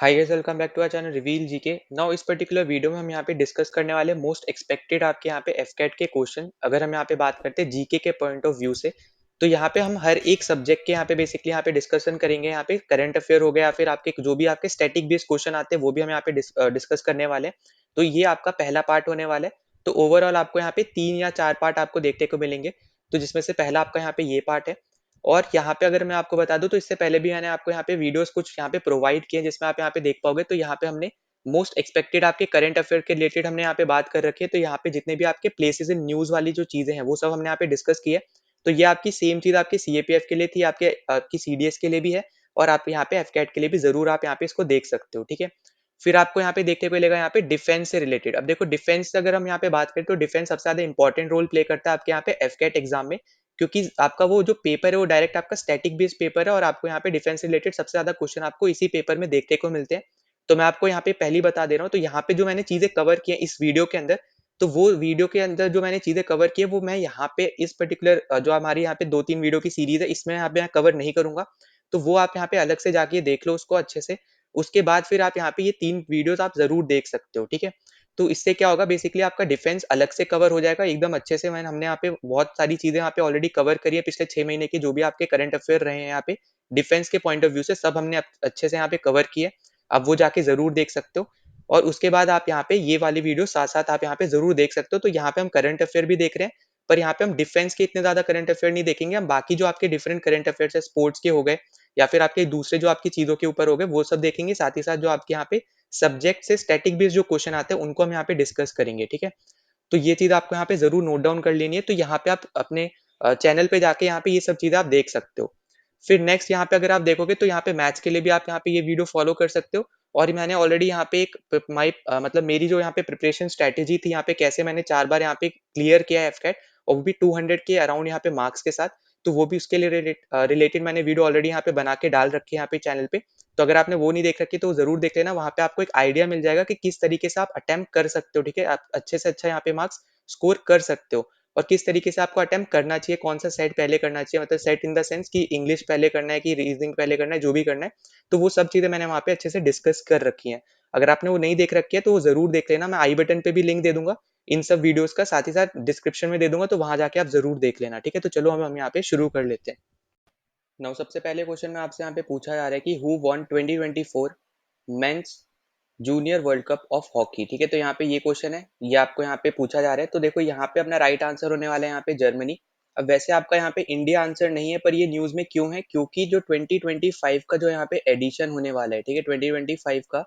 Hi guys, welcome back to our channel reveal GK. Now इस particular video में हम यहाँ पे डिस्कस करने वाले मोस्ट एक्सपेक्टेड आपके यहाँ पे एफकेट के क्वेश्चन। अगर हम यहाँ पे बात करते हैं जीके के पॉइंट ऑफ व्यू से, तो यहाँ पे हम हर एक सब्जेक्ट के यहाँ पे बेसिकली यहाँ पे डिस्कशन करेंगे। यहाँ पे करंट अफेयर हो गया या फिर आपके जो भी आपके स्टैटिक बेस्ड क्वेश्चन आते हैं वो भी हम यहाँ पे डिस्कस करने वाले हैं। तो ये आपका पहला पार्ट होने वाला है। तो ओवरऑल आपको यहाँ पे 3 या 4 पार्ट आपको देखने को मिलेंगे। तो जिसमें से पहला आपका यहाँ पे ये पार्ट है। और यहाँ पे अगर मैं आपको बता दूं तो इससे पहले भी मैंने आपको यहाँ पे वीडियोस कुछ यहाँ पे प्रोवाइड किए हैं जिसमें आप यहाँ पे देख पाओगे। तो यहाँ पे हमने मोस्ट एक्सपेक्टेड आपके करंट अफेयर के रिलेटेड हमने यहाँ पे बात कर रखी है। तो यहाँ पे जितने भी आपके प्लेसेस इन न्यूज वाली जो चीजें हैं वो सब हमने यहाँ पे डिस्कस की है। तो ये आपकी सेम चीज आपकी सीएपीएफ के लिए थी, आपकी सीडीएस के लिए भी है, और आप यहाँ पे एफकेट के लिए भी जरूर आप यहाँ पे इसको देख सकते हो। ठीक है, फिर आपको यहाँ पे देखने को मिलेगा यहाँ पे डिफेंस से रिलेटेड। अब देखो, डिफेंस अगर हम यहाँ पे बात करें तो डिफेंस सबसे ज्यादा इंपॉर्टेंट रोल प्ले करता है आपके यहाँ पे एफकेट एग्जाम में, क्योंकि आपका वो जो पेपर है वो डायरेक्ट आपका स्टैटिक बेस्ड पेपर है और आपको यहाँ पे डिफेंस रिलेटेड सबसे ज्यादा क्वेश्चन आपको इसी पेपर में देखने को मिलते हैं। तो मैं आपको यहाँ पे पहली बता दे रहा हूँ। तो यहाँ पे जो मैंने चीजें कवर की हैं इस वीडियो के अंदर, तो वो वीडियो के अंदर जो मैंने चीजें कवर की है वो मैं यहाँ पे इस पर्टिकुलर जो हमारी यहाँ पे 2-3 वीडियो की सीरीज है इसमें यहाँ पे कवर नहीं करूंगा। तो वो आप यहाँ पे अलग से जाके देख लो उसको अच्छे से। उसके बाद फिर आप यहाँ पे ये 3 वीडियोस आप जरूर देख सकते हो। ठीक है, तो इससे क्या होगा, बेसिकली आपका डिफेंस अलग से कवर हो जाएगा एकदम अच्छे से। हमने यहाँ पे बहुत सारी चीजें यहाँ पे ऑलरेडी कवर करी है पिछले 6 महीने की, जो भी आपके करंट अफेयर रहे हैं यहाँ पे डिफेंस के पॉइंट ऑफ व्यू से सब हमने अच्छे से यहाँ पे कवर किए। आप वो जाके जरूर देख सकते हो। और उसके बाद आप यहाँ पे ये वाली वीडियो साथ साथ आप यहाँ पे जरूर देख सकते हो। तो यहाँ पे हम करंट अफेयर भी देख रहे हैं, पर यहाँ पे हम डिफेंस के इतने ज्यादा करंट अफेयर नहीं देखेंगे। हम बाकी जो आपके डिफरेंट करंट अफेयर है, स्पोर्ट्स के हो गए या फिर आपके दूसरे जो आपकी चीजों के ऊपर हो गए, वो सब देखेंगे। साथ ही साथ जो आपके यहाँ पे सब्जेक्ट से स्टैटिक बेस्ड जो क्वेश्चन आते हैं उनको हम यहाँ पे डिस्कस करेंगे। ठीक है, तो ये चीज आपको यहाँ पे जरूर नोट डाउन कर लेनी है। तो यहाँ पे आप अपने चैनल पे जाके यहाँ पे ये सब चीजें आप देख सकते हो। फिर नेक्स्ट यहाँ पे अगर आप देखोगे तो यहाँ पे मैथ्स के लिए भी आप यहाँ पे ये वीडियो फॉलो कर सकते हो। और मैंने ऑलरेडी यहाँ पे एक मतलब मेरी जो यहाँ पे प्रिपरेशन स्ट्रेटेजी थी, यहाँ पे कैसे मैंने 4 बार यहाँ पे क्लियर किया है एफकेट, और वो भी 200 के अराउंड यहाँ पे मार्क्स के साथ। तो वो भी उसके लिए रिलेटेड मैंने वीडियो ऑलरेडी यहाँ पे बना के डाल रखी है यहाँ पे चैनल पे। तो अगर आपने वो नहीं देख रखी तो जरूर देख लेना। वहाँ पे आपको एक आइडिया मिल जाएगा कि किस तरीके से आप अटेम्प्ट कर सकते हो। ठीक है, आप अच्छे से अच्छा यहाँ पे मार्क्स स्कोर कर सकते हो, और किस तरीके से आपको अटेम्प्ट करना चाहिए, कौन सा सेट पहले करना चाहिए, मतलब सेट इन द सेंस कि इंग्लिश पहले करना है कि रीजनिंग पहले करना है, जो भी करना है। तो वो सब चीजें मैंने वहाँ पे अच्छे से डिस्कस कर रखी हैं। अगर आपने वो नहीं देख रखी है तो वो जरूर देख लेना। मैं आई बटन पे भी लिंक दे दूंगा इन सब वीडियोस का, साथ ही साथ डिस्क्रिप्शन में दे दूंगा, तो वहां जाके आप जरूर देख लेना। ठीक है, तो चलो हम यहाँ पे शुरू कर लेते हैं। नाउ सबसे पहले क्वेश्चन में आपसे यहाँ पे पूछा जा रहा है कि who won 2024 mains junior world cup of hockey. ठीक है, तो यहाँ पे ये क्वेश्चन है, ये आपको यहाँ पे पूछा जा रहा है। तो देखो, यहाँ पे अपना राइट आंसर होने वाला है यहाँ पे जर्मनी। अब वैसे आपका यहाँ पे इंडिया आंसर नहीं है, पर ये न्यूज में क्यों है, क्योंकि जो 2025 का जो यहाँ पे एडिशन होने वाला है, ठीक है, 2025 का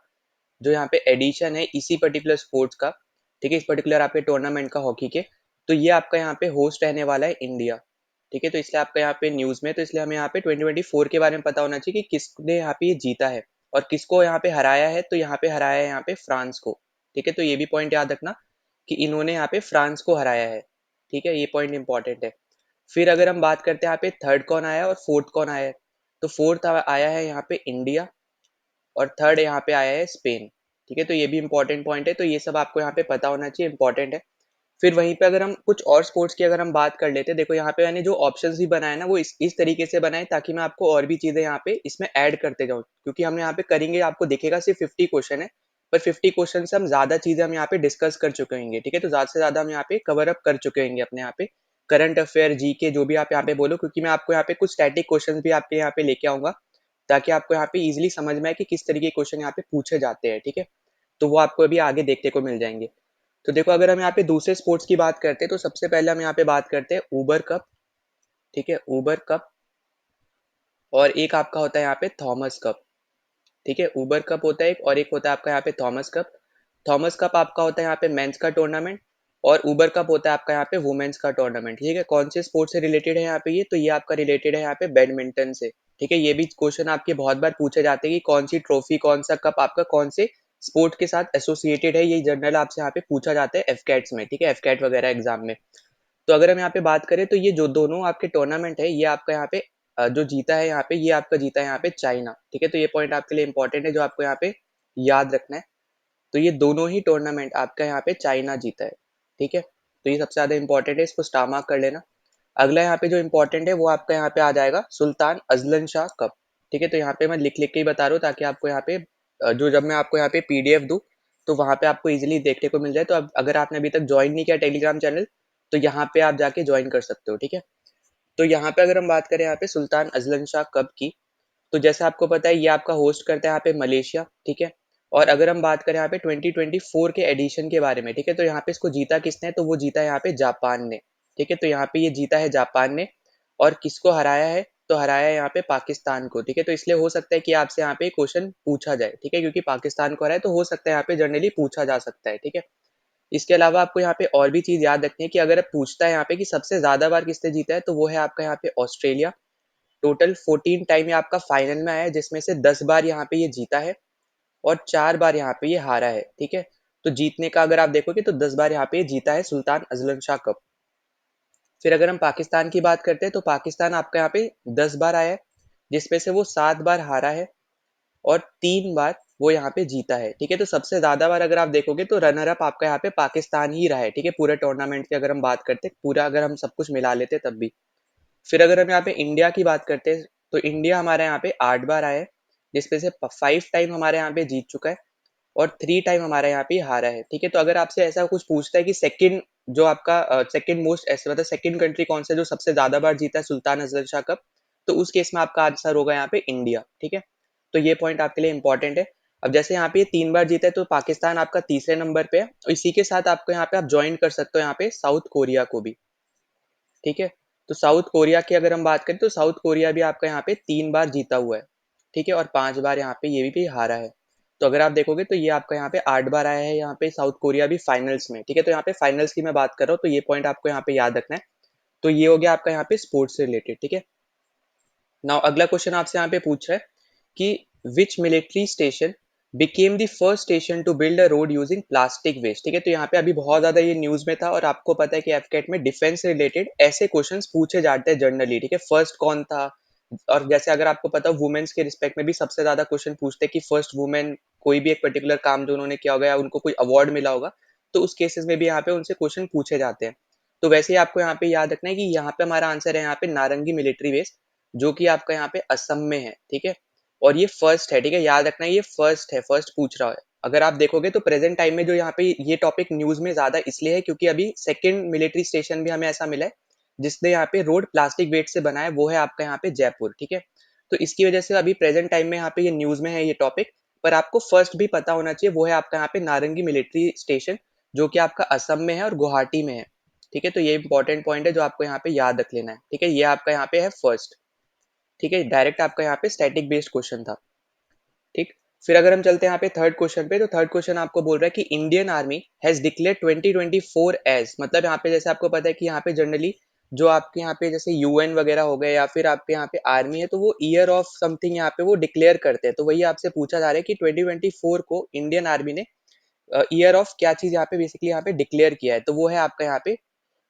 जो यहाँ पे एडिशन है इसी पर्टिकुलर स्पोर्ट्स का, ठीक है, इस पर्टिकुलर आपके टूर्नामेंट का हॉकी के, तो ये आपका यहाँ पे होस्ट रहने वाला है इंडिया। ठीक है, तो इसलिए आपका यहाँ पे न्यूज में, तो इसलिए हमें यहाँ पे 2024 के बारे में पता होना चाहिए कि किसने यहाँ पे ये जीता है और किसको यहाँ पे हराया है। तो यहाँ पे हराया है यहाँ पे फ्रांस को। ठीक है, तो ये भी पॉइंट याद रखना कि इन्होंने यहाँ पे फ्रांस को हराया है। ठीक है, ये पॉइंट इंपॉर्टेंट है। फिर अगर हम बात करते हैं यहाँ पे थर्ड कौन आया है और फोर्थ कौन आया है, तो फोर्थ आया है यहाँ पे इंडिया और थर्ड यहाँ पे आया है स्पेन। ठीक है, तो ये भी इंपॉर्टेंट पॉइंट है। तो ये सब आपको यहाँ पे पता होना चाहिए, इंपॉर्टेंट है। फिर वहीं पे अगर हम कुछ और स्पोर्ट्स की अगर हम बात कर लेते हैं, देखो यहाँ पे मैंने जो ऑप्शंस भी बनाए ना वो इस तरीके से बनाए ताकि मैं आपको और भी चीजें यहाँ पे इसमें ऐड करते जाऊँ, क्योंकि हमने यहाँ पे करेंगे, आपको दिखेगा सिर्फ 50 क्वेश्चन है, पर 50 क्वेश्चन से हम ज्यादा चीजें हम यहाँ पे डिस्कस कर चुके होंगे। ठीक है, तो ज्यादा से ज्यादा हम यहाँ पे कवर अप कर चुके होंगे अपने यहाँ पे करंट अफेयर, जी के, जो भी आप यहाँ पे बोलो, क्योंकि मैं आपको यहाँ पे कुछ स्टैटिक क्वेश्चन भी आपके यहाँ पे लेके आऊंगा ताकि आपको यहाँ पे इजिली समझ में आए कि किस तरीके के क्वेश्चन यहाँ पे पूछे जाते हैं। ठीक है, तो वो आपको अभी आगे देखने को मिल जाएंगे। तो देखो, अगर हम यहाँ पे दूसरे स्पोर्ट्स की बात करते हैं तो सबसे पहले हम यहाँ पे बात करते हैं ऊबर कप। ठीक है, ऊबर कप, और एक आपका होता है यहाँ पे थॉमस कप। ठीक है, ऊबर कप होता है एक, और एक होता है आपका यहाँ पे थॉमस कप। थॉमस कप आपका होता है यहाँ पे मेंस का टूर्नामेंट, और ऊबर कप होता है आपका यहाँ पे वुमेन्स का टूर्नामेंट। ठीक है, कौन से स्पोर्ट से रिलेटेड है यहाँ पे ये, तो ये आपका रिलेटेड है यहाँ पे बैडमिंटन से। ठीक है, ये भी क्वेश्चन आपके बहुत बार पूछे जाते हैं कि कौन सी ट्रॉफी, कौन सा कप आपका कौन से स्पोर्ट के साथ एसोसिएटेड है, ये जनरल आपसे यहाँ पे पूछा जाता है एफकेट्स में। ठीक है, एफकेट वगैरह एग्जाम में। तो अगर हम यहाँ पे बात करें तो ये जो दोनों आपके टूर्नामेंट है, ये आपका यहाँ पे जो जीता है यहाँ पे, ये आपका जीता है यहाँ पे चाइना। ठीक है, तो ये पॉइंट आपके लिए इंपॉर्टेंट है जो आपको यहाँ पे याद रखना है। तो ये दोनों ही टूर्नामेंट आपका यहाँ पे चाइना जीता है। ठीक है, तो ये सबसे ज्यादा इंपॉर्टेंट है, इसको स्टार मार्क कर लेना। अगला यहाँ पे जो इंपॉर्टेंट है वो आपका यहाँ पे आ जाएगा सुल्तान अजलन शाह कप। ठीक है, तो यहाँ पे मैं लिख लिख के ही बता रहा हूँ ताकि आपको यहाँ पे जो जब मैं आपको यहाँ पे पीडीएफ दूँ तो वहाँ पे आपको इजीली देखने को मिल जाए। तो अब अगर आपने अभी तक ज्वाइन नहीं किया टेलीग्राम चैनल तो यहाँ पे आप जाके ज्वाइन कर सकते हो, ठीक है। तो यहाँ पे अगर हम बात करें यहाँ पे सुल्तान अजलन शाह कप की, तो जैसे आपको पता है ये आपका होस्ट करता है यहाँ पे मलेशिया, ठीक है। और अगर हम बात करें यहाँ पे 2024 के एडिशन के बारे में, ठीक है, तो यहाँ पे इसको जीता किसने, तो वो जीता है यहाँ पे जापान ने, ठीक है। तो यहाँ पे ये जीता है जापान ने। और किसको हराया है, तो हराया है यहाँ पे पाकिस्तान को, ठीक है। तो इसलिए हो सकता है कि आपसे यहाँ पे क्वेश्चन पूछा जाए, ठीक है, क्योंकि पाकिस्तान को हराया तो हो सकता है यहाँ पे जनरली पूछा जा सकता है, ठीक है। इसके अलावा आपको यहाँ पे और भी चीज याद रखनी है कि अगर पूछता है यहाँ पे कि सबसे ज्यादा बार किसने जीता है, तो वो है आपका यहाँ पे ऑस्ट्रेलिया। टोटल 14 टाइम ये आपका फाइनल में आया है, जिसमें से 10 बार यहाँ पे ये जीता है और 4 बार यहाँ पे ये हारा है, ठीक है। तो जीतने का अगर आप देखोगे तो 10 बार यहाँ पे ये जीता है सुल्तान अजलन शाह कप। फिर अगर हम पाकिस्तान की बात करते हैं तो पाकिस्तान आपका यहाँ पे 10 बार आया है, जिसमें से वो 7 बार हारा है और 3 बार वो यहाँ पे जीता है, ठीक है। तो सबसे ज्यादा बार अगर आप देखोगे तो रनर अप आपका यहाँ पे पाकिस्तान ही रहा है, ठीक है, पूरे टूर्नामेंट की अगर हम बात करते पूरा अगर हम सब कुछ मिला लेते तब भी। फिर अगर हम यहाँ पे इंडिया की बात करते हैं तो इंडिया हमारे यहाँ पे 8 बार आया है, जिसमें से 5 टाइम हमारे यहाँ पे जीत चुका है और 3 टाइम हमारे यहाँ पे हारा है, ठीक है। तो अगर आपसे ऐसा कुछ पूछता है कि सेकंड जो आपका सेकंड मोस्ट ऐसे मतलब सेकंड कंट्री कौन सा जो सबसे ज्यादा बार जीता है सुल्तान अजलन शाह कप, तो उस केस में आपका आंसर होगा यहाँ पे इंडिया, ठीक है। तो ये पॉइंट आपके लिए इंपॉर्टेंट है। अब जैसे यहाँ पे ये 3 बार जीता है तो पाकिस्तान आपका तीसरे नंबर पे है और इसी के साथ आपको यहाँ पे आप ज्वाइन कर सकते हो यहाँ पे साउथ कोरिया को भी, ठीक है। तो साउथ कोरिया की अगर हम बात करें तो साउथ कोरिया भी आपका यहाँ पे 3 बार जीता हुआ है, ठीक है, और 5 बार यहाँ पे ये भी हारा है। तो अगर आप देखोगे तो ये आपका यहाँ पे 8 बार आया है यहाँ पे साउथ कोरिया भी फाइनल्स में, ठीक है। तो यहाँ पे फाइनल्स की मैं बात कर रहा हूँ तो ये पॉइंट आपको यहाँ पे याद रखना है। तो ये हो गया आपका यहाँ पे स्पोर्ट्स से रिलेटेड, ठीक है। नाउ अगला क्वेश्चन आपसे यहाँ पे पूछ रहा है कि which military station became the first station to build a road using plastic waste, ठीक है। तो यहाँ पे अभी बहुत ज्यादा ये न्यूज में था और आपको पता है कि एफकेट में डिफेंस से रिलेटेड ऐसे क्वेश्चंस पूछे जाते हैं जनरली, ठीक है। फर्स्ट कौन था, और जैसे अगर आपको पता हो वुमेन्स के रिस्पेक्ट में भी सबसे ज्यादा क्वेश्चन पूछते हैं कि फर्स्ट वुमेन कोई भी एक पर्टिकुलर काम जो उन्होंने किया होगा या उनको कोई अवार्ड मिला होगा, तो उस केसेस में भी यहाँ पे उनसे क्वेश्चन पूछे जाते हैं। तो वैसे ही आपको यहाँ पे याद रखना है कि यहाँ पे हमारा आंसर है यहाँ पे नारंगी मिलिट्री वेस्ट, जो कि आपका यहाँ पे असम में है, ठीक है। और ये फर्स्ट है, ठीक है, याद रखना ये फर्स्ट है, फर्स्ट पूछ रहा है। अगर आप देखोगे तो प्रेजेंट टाइम में जो यहाँ पे ये टॉपिक न्यूज में ज्यादा इसलिए है क्योंकि अभी सेकंड मिलिट्री स्टेशन भी हमें ऐसा मिला है जिसने यहाँ पे रोड प्लास्टिक वेट से बना है, वो है आपका यहाँ पे जयपुर, ठीक है। तो इसकी वजह से अभी प्रेजेंट टाइम में यहाँ पे ये न्यूज में है ये टॉपिक, पर आपको फर्स्ट भी पता होना चाहिए, वो है आपका यहाँ पे नारंगी मिलिट्री स्टेशन, जो कि आपका असम में है और गुवाहाटी में है, ठीक है। तो ये इंपॉर्टेंट पॉइंट है जो आपको यहाँ पे याद रख लेना है, ठीक है। ये आपका यहाँ पे है फर्स्ट, ठीक है, डायरेक्ट आपका यहाँ पे स्टैटिक बेस्ड क्वेश्चन था, ठीक। फिर अगर हम चलते हैं यहाँ पे थर्ड क्वेश्चन पे, तो थर्ड क्वेश्चन आपको बोल रहा है कि Indian army has declare 2024 as, मतलब यहाँ पे जैसे आपको पता है कि यहाँ पे जनरली जो आपके यहाँ पे जैसे यूएन वगैरह हो गए या फिर आपके यहाँ पे आर्मी है तो वो ईयर ऑफ समथिंग यहाँ पे वो डिक्लेयर करते हैं। तो वही आपसे पूछा जा रहा है कि 2024 को इंडियन आर्मी ने ईयर ऑफ क्या चीज यहाँ पे बेसिकली यहाँ पे डिक्लेयर किया है, तो वो है आपका यहाँ पे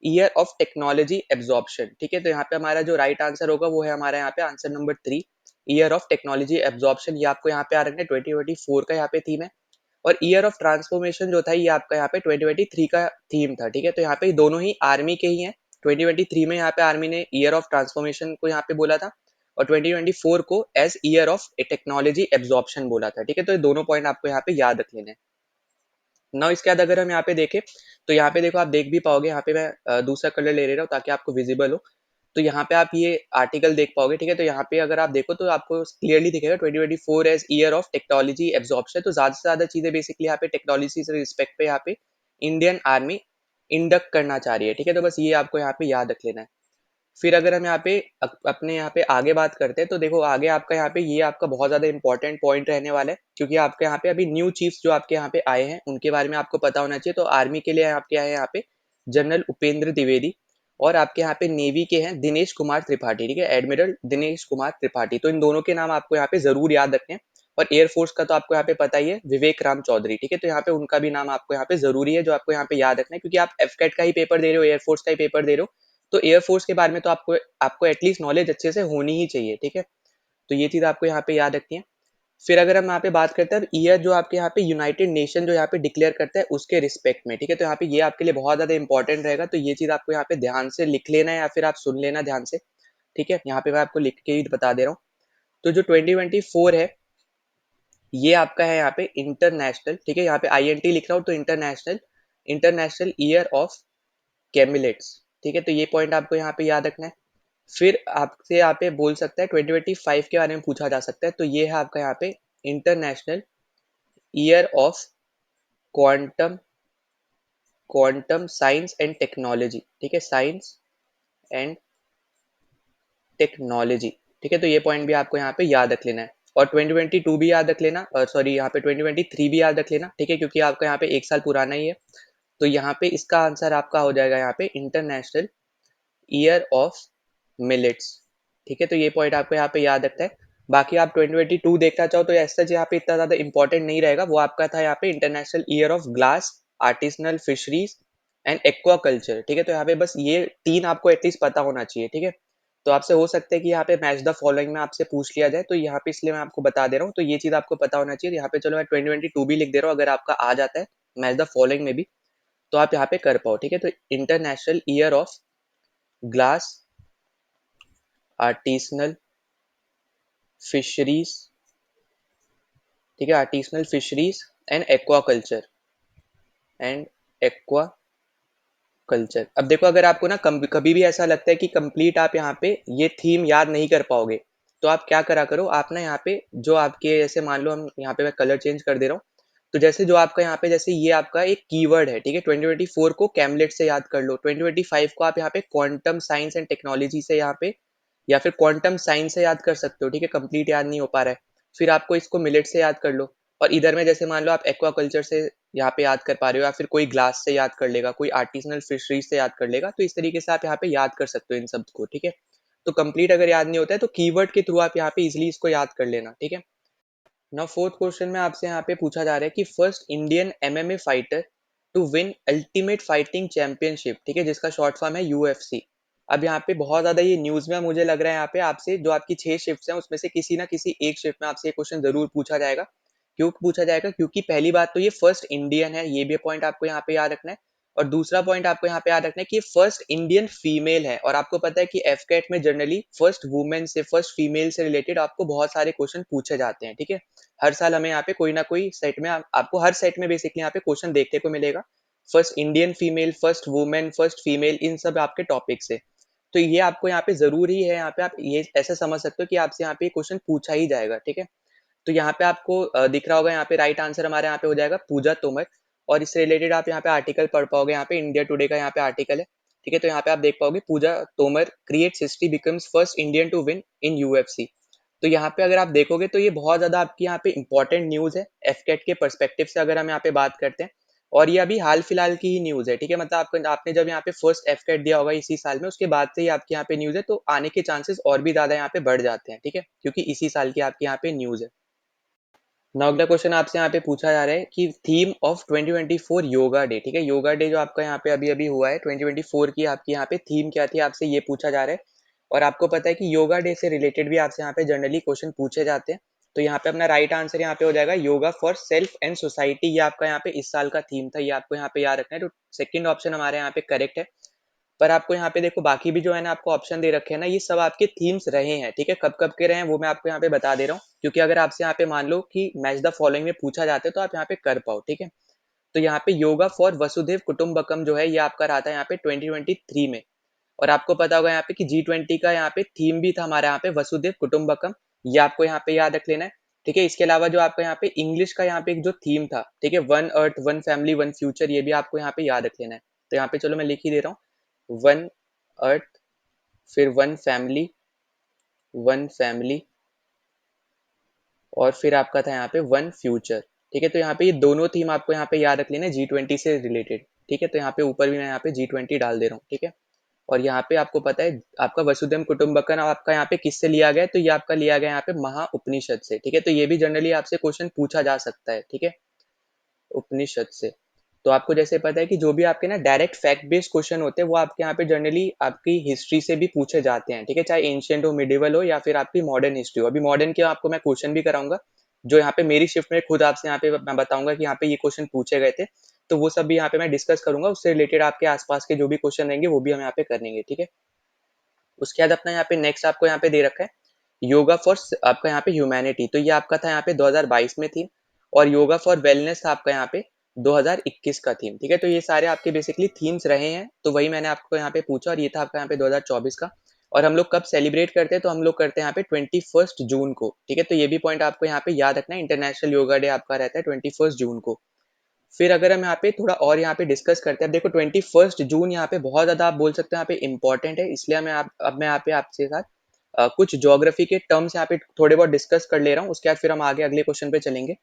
ईयर ऑफ टेक्नोलॉजी एब्जॉर्प्शन, ठीक है। तो यहाँ पे हमारा जो राइट आंसर होगा वो है हमारा यहाँ पे answer number 3, year of technology absorption. ये आपको यहाँ पे आ रखना है 2024 का यहाँ पे थीम है। और ईयर ऑफ ट्रांसफॉर्मेशन जो था ये आपका यहाँ पे 2023 का थीम था, ठीक है। तो यहाँ पे दोनों ही आर्मी के ही हैं। 2023 में यहाँ पे आर्मी ने ईयर ऑफ ट्रांसफॉर्मेशन को यहाँ पे बोला था और 2024 को as year of technology absorption बोला था, ठीक है। तो ये दोनों पॉइंट आपको यहाँ पे याद रख लेने हैं। नाउ इसके बाद अगर हम यहाँ पे देखें तो यहाँ पे देखो आप देख भी पाओगे, यहाँ पे मैं दूसरा कलर ले रहा हूँ ताकि आपको विजिबल हो। तो यहाँ पे आप ये आर्टिकल देख पाओगे, ठीक है। तो यहाँ पे अगर आप देखो तो आपको क्लियरली दिखेगा 2024 as year of technology absorption. तो ज्यादा से ज्यादा चीजें बेसिकली यहाँ पे टेक्नोलॉजी से रिस्पेक्ट पे यहाँ पे इंडियन आर्मी इंडक्ट करना चाह रही है, ठीक है। तो बस ये आपको यहाँ पे याद रख लेना है। फिर अगर हम यहाँ पे अपने यहाँ पे आगे बात करते हैं तो देखो आगे आपका यहाँ पे ये आपका बहुत ज्यादा इंपॉर्टेंट पॉइंट रहने वाला है, क्योंकि आपके यहाँ पे अभी न्यू चीफ्स जो आपके यहाँ पे आए हैं उनके बारे में आपको पता होना चाहिए। तो आर्मी के लिए आपके आए हैं यहाँ पे जनरल उपेंद्र द्विवेदी और आपके यहाँ पे नेवी के हैं दिनेश कुमार त्रिपाठी, ठीक है, एडमिरल दिनेश कुमार त्रिपाठी। तो इन दोनों के नाम आपको यहाँ पे जरूर याद रखने हैं। और एयरफोर्स का तो आपको यहाँ पे पता ही है विवेक राम चौधरी, ठीक है। तो यहाँ पे उनका भी नाम आपको यहाँ पे जरूरी है जो आपको यहाँ पे याद रखना है, क्योंकि आप एफकेट का ही पेपर दे रहे हो, एयरफोर्स का ही पेपर दे रहे हो, तो एयरफोर्स के बारे में तो आपको आपको एटलीस्ट नॉलेज अच्छे से होनी ही चाहिए, ठीक है। तो ये चीज आपको यहाँ पे याद रखनी है। फिर अगर हम यहाँ पे बात करते हैं ईयर जो आपके यहाँ पे यूनाइटेड नेशन जो यहाँ पे डिक्लेयर करता है उसके रिस्पेक्ट में, ठीक है। तो यहाँ पे ये आपके लिए बहुत ज्यादा इंपॉर्टेंट रहेगा, तो ये चीज आपको यहाँ पे ध्यान से लिख लेना है या फिर आप सुन लेना ध्यान से, ठीक है। यहाँ पे मैं आपको लिख के ही बता दे रहा हूँ। तो जो 2024 है ये आपका है यहाँ पे इंटरनेशनल, ठीक है, यहाँ पे INT लिख रहा हूँ तो इंटरनेशनल, इंटरनेशनल ईयर ऑफ कैमिलेट्स, ठीक है, तो ये पॉइंट आपको यहाँ पे याद रखना है। फिर आपसे यहाँ पे बोल सकता है 2025 के बारे में पूछा जा सकता है, तो ये है आपका यहाँ पे international year of quantum quantum science and technology, ठीक है, साइंस एंड टेक्नोलॉजी, ठीक है, तो ये पॉइंट भी आपको यहाँ पे याद रख लेना है। और 2022 भी याद रख लेना, और सॉरी यहाँ पे 2023 भी याद रख लेना, ठीक है, क्योंकि आपका यहाँ पे एक साल पुराना ही है। तो यहाँ पे इसका आंसर आपका हो जाएगा यहाँ पे इंटरनेशनल ईयर ऑफ मिलेट्स, ठीक है, तो ये पॉइंट आपको यहाँ पे याद रखता है। बाकी आप 2022 देखना चाहो तो ऐसा यहाँ पे इतना ज्यादा इंपॉर्टेंट नहीं रहेगा, वो आपका था यहाँ पे international year of glass, artisanal fisheries and aquaculture, ठीक है, तो यहाँ पे बस ये तीन आपको एटलीस्ट पता होना चाहिए, ठीक है। तो आपसे हो सकता है कि यहाँ पे मैच द फॉलोइंग में आपसे पूछ लिया जाए, तो यहाँ पे इसलिए मैं आपको बता दे रहा हूँ, तो ये चीज आपको पता होना चाहिए। यहाँ पे चलो मैं 2022 भी लिख दे रहा हूँ, अगर आपका आ जाता है मैच द फॉलोइंग में भी तो आप यहाँ पे कर पाओ, ठीक है। तो international year of glass, artisanal fisheries, ठीक है, artisanal fisheries and aquaculture and aqua culture. अब देखो, अगर आपको ना कभी भी ऐसा लगता है कि कंप्लीट आप यहाँ पे ये थीम याद नहीं कर पाओगे, तो आप क्या करा करो, आप ना यहाँ पे जो आपके, जैसे मान लो हम यहाँ पे मैं कलर चेंज कर दे रहा हूँ, तो जैसे जो आपका यहाँ पे, जैसे ये आपका एक कीवर्ड है, ठीक है, 2024 को कैमलेट से याद कर लो, 2025 को आप यहाँ पे क्वांटम साइंस एंड टेक्नोलॉजी से यहाँ पे, या फिर क्वांटम साइंस से याद कर सकते हो, ठीक है, कंप्लीट याद नहीं हो पा रहा है, फिर आपको इसको मिलेट से याद कर लो। और इधर में जैसे मान लो आप एक्वाकल्चर से यहाँ पे याद कर पा रहे हो, या फिर कोई ग्लास से याद कर लेगा, कोई आर्टिसनल फिशरीज से याद कर लेगा, तो इस तरीके से आप यहाँ पे याद कर सकते हो इन सब को, ठीक है। तो कंप्लीट अगर याद नहीं होता है तो कीवर्ड के थ्रू आप यहाँ पे इजिली इसको याद कर लेना, ठीक है। नाउ फोर्थ क्वेश्चन में आपसे यहाँ पे पूछा जा रहा है कि first Indian MMA fighter to win ultimate fighting championship, ठीक है, जिसका शॉर्ट फॉर्म है UFC। अब यहाँ पे बहुत ज्यादा ये न्यूज में मुझे लग रहा है यहाँ पे आपसे जो आपकी 6 शिफ्ट हैं उसमें से किसी ना किसी एक शिफ्ट में आपसे ये क्वेश्चन जरूर पूछा जाएगा। क्यों पूछा जाएगा? क्योंकि पहली बात तो ये फर्स्ट इंडियन है, ये भी पॉइंट आपको यहाँ पे याद रखना है। और दूसरा पॉइंट आपको यहाँ पे याद रखना है कि ये फर्स्ट इंडियन फीमेल है, और आपको पता है कि एफकेट में जनरली फर्स्ट वुमेन से, फर्स्ट फीमेल से रिलेटेड आपको बहुत सारे क्वेश्चन पूछे जाते हैं, ठीक है। हर साल हमें यहाँ पे कोई ना कोई सेट में आपको हर सेट में बेसिकली यहाँ पे क्वेश्चन देखने को मिलेगा, first Indian female, first women, first female, इन सब आपके टॉपिक से। तो ये आपको यहाँ पे जरूरी है, यहाँ पे आप ये ऐसा समझ सकते हो कि आपसे यहाँ पे क्वेश्चन पूछा ही जाएगा, ठीक है। तो यहाँ पे आपको दिख रहा होगा, यहाँ पे राइट आंसर हमारे यहाँ पे हो जाएगा पूजा तोमर। और इससे रिलेटेड आप यहाँ पे आर्टिकल पढ़ पाओगे, यहाँ पे इंडिया टुडे का यहाँ पे आर्टिकल है, ठीक है। तो यहाँ पे आप देख पाओगे Pooja Tomar creates history, becomes first Indian to win in UFC। तो यहाँ पे अगर आप देखोगे तो ये बहुत ज्यादा आपकी यहाँ पे इंपॉर्टेंट न्यूज है एफकेट के पर्सपेक्टिव से, अगर हम यहाँ पे बात करते हैं। और ये अभी हाल फिलहाल की ही न्यूज है, ठीक है, मतलब आपको, आपने जब यहाँ पे फर्स्ट एफकेट दिया होगा इसी साल में, उसके बाद से ही आपके यहाँ पे न्यूज है, तो आने के चांसेस और भी ज्यादा यहाँ पे बढ़ जाते हैं, ठीक है, क्योंकि इसी साल की आपके यहाँ पे न्यूज है। नाउ अगला क्वेश्चन आपसे यहाँ पे पूछा जा रहा है कि थीम ऑफ 2024 योगा डे, ठीक है, योगा डे जो आपका यहाँ पे अभी अभी हुआ है 2024 की, आपकी यहाँ पे थीम क्या थी, आपसे ये पूछा जा रहा है। और आपको पता है कि योगा डे से रिलेटेड भी आपसे यहाँ पे जनरली क्वेश्चन पूछे जाते हैं। तो यहाँ पे अपना राइट आंसर यहाँ पे हो जाएगा yoga for self and society, ये आपका यहाँ पे इस साल का थीम था, ये आपको यहाँ पे याद रखना है। तो सेकंड ऑप्शन हमारे यहाँ पे करेक्ट है। पर आपको यहाँ पे देखो बाकी भी जो है ना आपको ऑप्शन दे रखे हैं ना, ये सब आपके थीम्स रहे हैं, ठीक है, कब कब के रहे हैं वो मैं आपको यहाँ पे बता दे रहा हूँ, क्योंकि अगर आपसे यहाँ पे मान लो कि मैच द फॉलोइंग में पूछा जाता है तो आप यहाँ पे कर पाओ, ठीक है। तो यहाँ पे योगा फॉर वसुधैव कुटुंबकम जो है ये आपका रहा था यहाँ पे 2023 में। और आपको पता होगा यहाँ पे कि G20 का यहाँ पे थीम भी था हमारा यहाँ पे वसुधैव कुटुंबकम, ये आपको यहाँ पे याद रख लेना है, ठीक है। इसके अलावा जो आपका यहाँ पे इंग्लिश का यहाँ पे एक जो थीम था, ठीक है, one earth one family one future, ये भी आपको यहाँ पे याद रख लेना है। तो यहाँ पे चलो मैं लिख ही दे रहा हूँ, वन अर्थ, फिर वन फैमिली, और फिर आपका था यहाँ पे वन फ्यूचर, ठीक है। तो यहाँ पे ये दोनों थीम आपको यहाँ पे याद रख लेना है G20 से रिलेटेड, ठीक है। तो यहाँ पे ऊपर भी मैं यहाँ पे G20 डाल दे रहा हूँ, ठीक है। और यहाँ पे आपको पता है आपका वसुधैव कुटुंबकम आपका यहाँ पे किससे लिया गया है, तो ये आपका लिया गया यहाँ पे महा उपनिषद से, ठीक है। तो ये भी जनरली आपसे क्वेश्चन पूछा जा सकता है, ठीक है, उपनिषद से। तो आपको जैसे पता है कि जो भी आपके ना डायरेक्ट फैक्ट बेस्ड क्वेश्चन होते हैं वो आपके यहाँ पे जनरली आपकी हिस्ट्री से भी पूछे जाते हैं, ठीक है, चाहे एंशियंट हो, मिडिवल हो, या फिर आपकी मॉडर्न हिस्ट्री हो। अभी मॉडर्न के आपको मैं क्वेश्चन भी कराऊंगा, जो यहाँ पे मेरी शिफ्ट में खुद आपसे यहाँ पे मैं बताऊंगा कि यहाँ पे ये क्वेश्चन पूछे गए थे। तो वो सब भी यहाँ पे मैं डिस्कस करूंगा, उससे रिलेटेड आपके आसपास के जो भी क्वेश्चन रहेंगे वो भी हम यहाँ पे करेंगे, ठीक है। उसके बाद अपना यहाँ पे नेक्स्ट आपको यहाँ पे दे रखा है योगा फॉर आपका यहाँ पे ह्यूमैनिटी, तो ये आपका था यहाँ पे 2022 में थीम, और योगा फॉर वेलनेस था आपका यहाँ पे 2021 का थीम। ठीक है, तो ये सारे आपके बेसिकली थीम्स रहे हैं, तो वही मैंने आपको यहाँ पे पूछा, और ये था आपका यहाँ पे 2024 का। और हम लोग कब सेलिब्रेट करते हैं, तो हम लोग करते हैं यहाँ पे 21 जून को। ठीक है, तो ये भी पॉइंट आपको यहाँ पे याद रखना है, इंटरनेशनल योगा डे आपका रहता है 21 जून को। फिर अगर हम यहाँ पे थोड़ा और यहाँ पे डिस्कस करते हैं, अब देखो 21 जून यहाँ पे बहुत ज़्यादा आप बोल सकते हो यहाँ पे इम्पोर्टेंट है, इसलिए अब मैं यहाँ पे आपसे साथ कुछ ज्योग्राफी के टर्म्स यहाँ पे थोड़े बहुत डिस्कस कर ले रहा हूँ, उसके बाद फिर हम आगे अगले क्वेश्चन पे चलेंगे।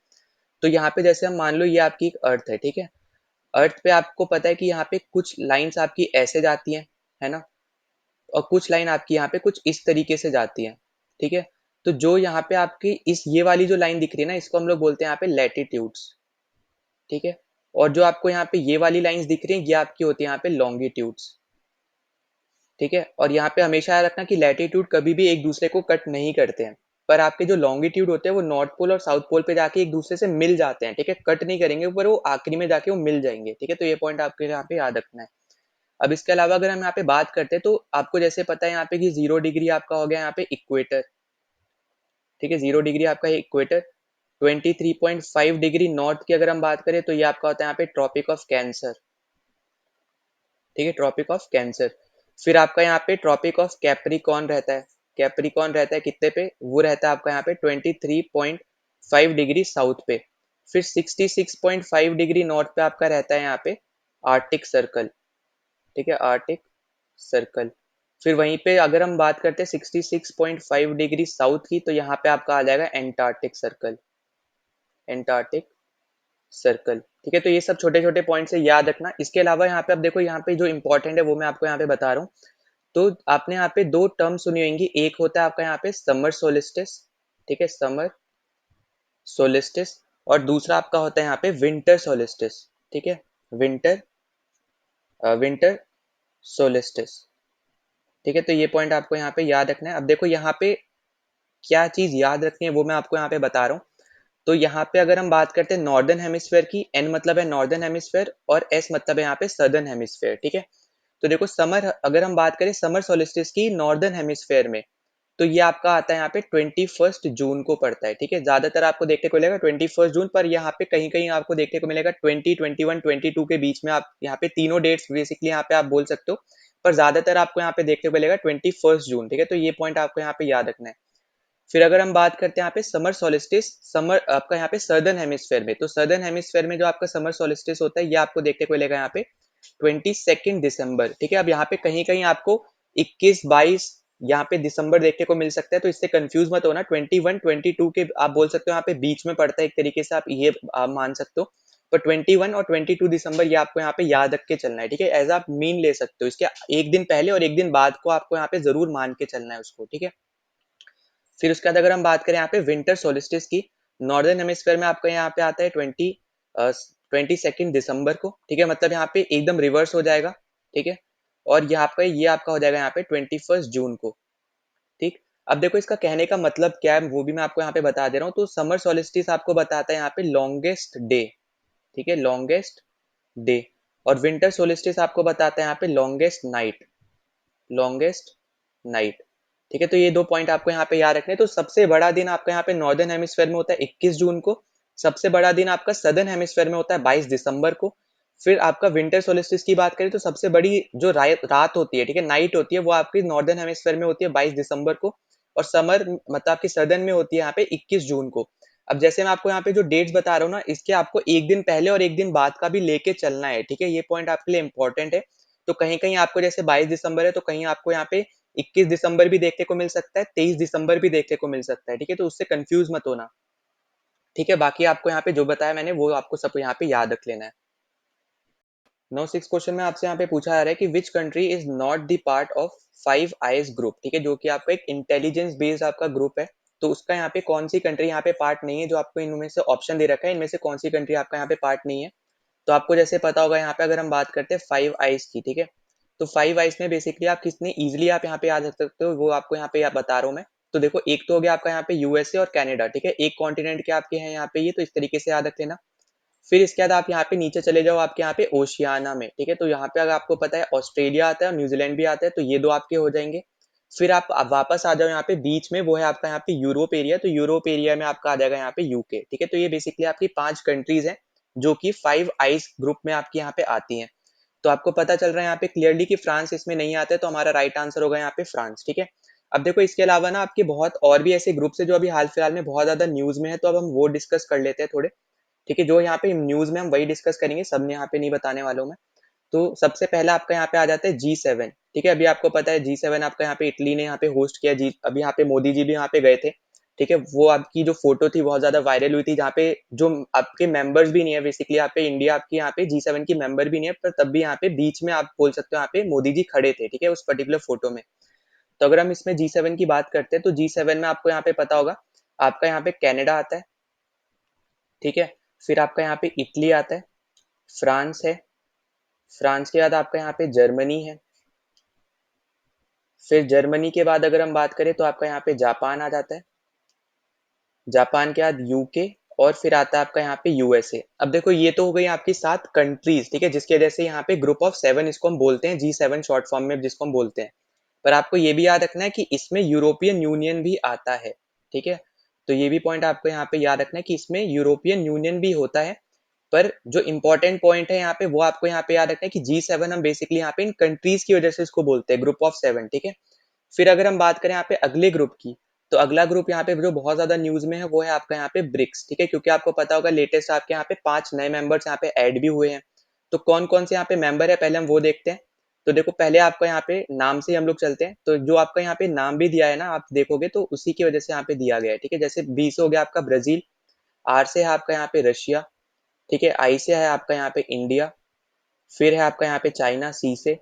तो यहाँ पे जैसे हम मान लो ये आपकी एक अर्थ है, ठीक है। अर्थ पे आपको पता है कि यहाँ पे कुछ लाइंस आपकी ऐसे जाती हैं, है ना, और कुछ लाइन आपकी यहाँ पे कुछ इस तरीके से जाती है, ठीक है। तो जो यहाँ पे आपकी इस ये वाली जो लाइन दिख रही है ना, इसको हम लोग बोलते हैं यहाँ पे लैटिट्यूड्स, ठीक है। और जो आपको यहाँ पे ये वाली लाइंस दिख रही हैं, ये आपकी होती है यहाँ पे लॉन्गिट्यूड्स, ठीक है। और यहाँ पे हमेशा याद रखना कि लैटिट्यूड कभी भी एक दूसरे को कट नहीं करते हैं, पर आपके जो लॉन्गिट्यूड होते हैं वो नॉर्थ पोल और साउथ पोल पे जाके एक दूसरे से मिल जाते हैं, ठीक है। कट नहीं करेंगे, पर वो आखिरी में जाके वो मिल जाएंगे, ठीक है। तो ये पॉइंट आपके यहाँ पे याद रखना है। अब इसके अलावा अगर हम यहाँ पे बात करते हैं, तो आपको जैसे पता है यहाँ पे कि 0 डिग्री आपका हो गया यहाँ पे इक्वेटर, ठीक है। 0 डिग्री आपका है इक्वेटर। 23.5 डिग्री नॉर्थ की अगर हम बात करें, तो ये आपका होता है यहाँ पे ट्रॉपिक ऑफ कैंसर, ठीक है, ट्रॉपिक ऑफ कैंसर। फिर आपका यहाँ पे ट्रॉपिक ऑफ कैप्रिकॉर्न रहता है। कैप्रिकॉर्न रहता है कितने पे, वो रहता है आपका यहाँ पे 23.5 डिग्री साउथ पे। फिर 66.5 डिग्री नॉर्थ पे आपका रहता है यहाँ पे आर्टिक सर्कल, ठीक है, आर्टिक सर्कल। फिर वहीं पे अगर हम बात करते हैं 66.5 डिग्री साउथ की, तो यहाँ पे आपका आ जाएगा एंटार्क्टिक सर्कल, एंटार्क्टिक सर्कल, ठीक है। तो ये सब छोटे छोटे पॉइंट से याद रखना। इसके अलावा यहाँ पे अब देखो, यहाँ पे जो इंपॉर्टेंट है वो मैं आपको यहाँ पे बता रहा हूँ। तो आपने यहाँ पे दो टर्म सुनी होंगी, एक होता है आपका यहाँ पे समर सोलिस्टिस, ठीक है, समर सोलिस्टिस, और दूसरा आपका होता है यहाँ पे विंटर सोलिस्टिस, ठीक है, विंटर विंटर सोलिस्टिस, ठीक है। तो ये पॉइंट आपको यहाँ पे याद रखना है। अब देखो यहाँ पे क्या चीज याद रखनी है वो मैं आपको यहाँ पे बता रहा हूँ। तो यहाँ पे अगर हम बात करते हैं नॉर्दर्न हेमिस्फेयर की, एन मतलब है नॉर्दर्न हेमिस्फेयर और एस मतलब है यहाँ पे सदर्न हेमिस्फेयर, ठीक है। तो देखो समर, अगर हम बात करें समर सोलिस्टिस की नॉर्दर्न हेमिस्फेयर में, तो ये आपका आता है यहाँ पे 21 जून को पड़ता है, ठीक है। ज्यादातर आपको देखने को मिलेगा 21 जून, पर यहाँ पे कहीं कहीं आपको देखने को मिलेगा 20, 21, 22 के बीच में। आप यहाँ पे तीनों डेट्स बेसिकली यहाँ पे आप बोल सकते हो, पर ज्यादातर आपको यहाँ पे देखने को मिलेगा 21 जून, ठीक है। तो ये पॉइंट आपको यहाँ पे याद रखना है। फिर अगर हम बात करते हैं यहाँ पे समर सोलिस्टिस, समर आपका यहाँ पे सर्दर्न हेमिस्फेयर में, तो सर्दर्न हेमिस्फेयर में जो आपका समर सोलिस्टिस होता है, ये आपको देखने को मिलेगा यहाँ पे 22 दिसंबर, ठीक है। अब यहाँ पे कहीं कहीं आपको 21, 22 यहाँ पे दिसंबर देखने को मिल सकता है, तो इससे कंफ्यूज मत होना। 21, 22 के आप बोल सकते हो यहाँ पे बीच में पड़ता है, एक तरीके से आप ये मान सकते हो। पर 21 और 22 दिसंबर ये आपको यहाँ पे याद रख के चलना है, ठीक है। एज आप मीन ले सकते हो, इसके एक दिन पहले और एक दिन बाद को आपको यहाँ पे जरूर मान के चलना है उसको, ठीक है। फिर उसके बाद अगर हम बात करें यहाँ पे विंटर सोलिस्टिस की, नॉर्दर्न हेमिस्फेयर में आपका यहाँ पे आता है 22 दिसंबर को, ठीक है। मतलब यहाँ पे एकदम रिवर्स हो जाएगा, ठीक है। और ये आपका हो जाएगा यहाँ पे 21 जून को, ठीक। अब देखो इसका कहने का मतलब क्या है, वो भी मैं आपको यहाँ पे बता दे रहा हूँ। तो समर सोलिस्टिस आपको बताता है यहाँ पे लॉन्गेस्ट डे, ठीक है, लॉन्गेस्ट डे। और विंटर सोलिस्टिस आपको बताता है यहाँ पे लॉन्गेस्ट नाइट, लॉन्गेस्ट नाइट, ठीक है। तो ये दो पॉइंट आपको यहाँ पे याद रखने हैं। तो सबसे बड़ा दिन आपका यहाँ पे नॉर्दर्न हेमिस्फेयर में होता है 21 जून को। सबसे बड़ा दिन आपका सदर्न हेमिस्फेयर में होता है 22 दिसंबर को। फिर आपका विंटर सोलिस्टिस की बात करें, तो सबसे बड़ी जो रात होती है, ठीक है, नाइट होती है, वो आपकी नॉर्दर्न हेमिस्फेयर में होती है 22 दिसंबर को। और समर मतलब आपकी सदर्न में होती है यहाँ पे 21 जून को। अब जैसे मैं आपको यहाँ पे जो डेट्स बता रहा हूँ ना, इसके आपको एक दिन पहले और एक दिन बाद का भी लेके चलना है, ठीक है। ये पॉइंट आपके लिए इंपॉर्टेंट है। तो कहीं कहीं आपको जैसे 22 दिसंबर है, तो कहीं आपको यहाँ पे 21 दिसंबर भी देखने को मिल सकता है, 23 दिसंबर भी देखने को मिल सकता है, ठीक है। तो उससे कंफ्यूज मत होना, ठीक है। बाकी आपको यहाँ पे जो बताया मैंने वो आपको सब यहाँ पे याद रख लेना है। नाउ 6 क्वेश्चन में आपसे यहाँ पे पूछा जा रहा है कि which country is not the part of five I's group, ठीक है, जो कि आपका एक इंटेलिजेंस बेस्ड आपका ग्रुप है। तो उसका यहाँ पे कौन सी कंट्री यहाँ पे पार्ट नहीं है, जो आपको इनमें से ऑप्शन दे रखा है, इनमें से कौन सी कंट्री आपका यहाँ पे पार्ट नहीं है। तो आपको जैसे पता होगा यहाँ पे अगर हम बात करते हैं फाइव आइज की, ठीक है। तो फाइव आइज में बेसिकली आप कितने इजिली आप यहाँ पे याद रख सकते हो, वो आपको यहाँ पे बता रहा हूँ मैं। तो देखो एक तो हो गया आपका यहाँ पे यूएसए और कनाडा, ठीक है, एक कॉन्टिनेंट के आपके हैं यहाँ पे ये, तो इस तरीके से याद रख लेना। फिर इसके बाद आप यहाँ पे नीचे चले जाओ आपके यहाँ पे ओशियाना में, ठीक है। तो यहाँ पे अगर आपको पता है ऑस्ट्रेलिया आता है और न्यूजीलैंड भी आता है, तो ये दो आपके हो जाएंगे। फिर आप वापस आ जाओ यहाँ पे बीच में, वो है आपका यहाँ पे यूरोप एरिया, तो यूरोप एरिया में आपका आ जाएगा यहाँ पे यूके, ठीक है। तो ये बेसिकली आपकी 5 कंट्रीज हैं जो कि 5 आइस ग्रुप में आपकी यहाँ पे आती हैं। तो आपको पता चल रहा है यहाँ पे क्लियरली कि फ्रांस इसमें नहीं आता है, तो हमारा राइट आंसर होगा यहाँ पे फ्रांस, ठीक है। अब देखो इसके अलावा ना आपके बहुत और भी ऐसे ग्रुप्स है जो अभी हाल फिलहाल में बहुत ज्यादा न्यूज में है, तो अब हम वो डिस्कस कर लेते हैं थोड़े, ठीक है। जो यहाँ पे न्यूज में हम वही डिस्कस करेंगे, सब यहाँ पे नहीं बताने वालों में। तो सबसे पहला आपका यहाँ पे आ जाता है G7, ठीक है। अभी आपको पता है G7 आपका यहाँ पे इटली ने यहाँ पे होस्ट किया, जी अभी यहाँ पे मोदी जी भी यहाँ पे गए थे, ठीक है। वो आपकी जो फोटो थी बहुत ज्यादा वायरल हुई थी, जहाँ पे जो आपके मेंबर्स भी नहीं है, बेसिकली यहाँ पे इंडिया आपकी यहाँ पे G7 की मेंबर भी नहीं है, पर तब भी यहाँ पे बीच में आप बोल सकते हो यहाँ पे मोदी जी खड़े थे, ठीक है, उस पर्टिकुलर फोटो में। तो अगर हम इसमें G7 की बात करते हैं तो G7 में आपको यहाँ पे पता होगा आपका यहाँ पे कनाडा आता है, ठीक है। फिर आपका यहाँ पे इटली आता है, फ्रांस है, फ्रांस के बाद आपका यहाँ पे जर्मनी है, फिर जर्मनी के बाद अगर हम बात करें तो आपका यहाँ पे जापान आ जाता है, जापान के बाद यूके, और फिर आता है आपका यहाँ पे यूएसए। अब देखो ये तो हो गई आपकी 7 कंट्रीज, ठीक है, जिसकी वजह से यहाँ पे ग्रुप ऑफ 7 इसको हम बोलते हैं, G7 शॉर्ट फॉर्म में जिसको हम बोलते हैं। पर आपको ये भी याद रखना है कि इसमें यूरोपियन यूनियन भी आता है, ठीक है। तो ये भी पॉइंट आपको यहाँ पे याद रखना है कि इसमें यूरोपियन यूनियन भी होता है। पर जो इंपॉर्टेंट पॉइंट है यहाँ पे वो आपको यहाँ पे याद रखना है कि G7 हम बेसिकली यहाँ पे इन कंट्रीज की वजह से इसको बोलते हैं, ग्रुप ऑफ 7, ठीक है। फिर अगर हम बात करें यहाँ पे अगले ग्रुप की, तो अगला ग्रुप यहाँ पे जो बहुत ज्यादा न्यूज में है वो है आपका यहाँ पे ब्रिक्स, ठीक है। क्योंकि आपको पता होगा लेटेस्ट आपके यहाँ पे 5 नए मेंबर्स यहाँ पे ऐड भी हुए हैं। तो कौन कौन से यहाँ पे मेंबर है पहले हम वो देखते हैं। तो देखो पहले आपका यहाँ पे नाम से ही हम लोग चलते हैं, तो जो आपका यहाँ पे नाम भी दिया है ना आप देखोगे तो उसी की वजह से यहाँ पे दिया गया है, ठीक है। जैसे बी से हो गया आपका ब्राजील, आर से है आपका यहाँ पे रशिया, ठीक है, आई से है आपका यहाँ पे इंडिया, फिर है आपका यहाँ पे चाइना सी से,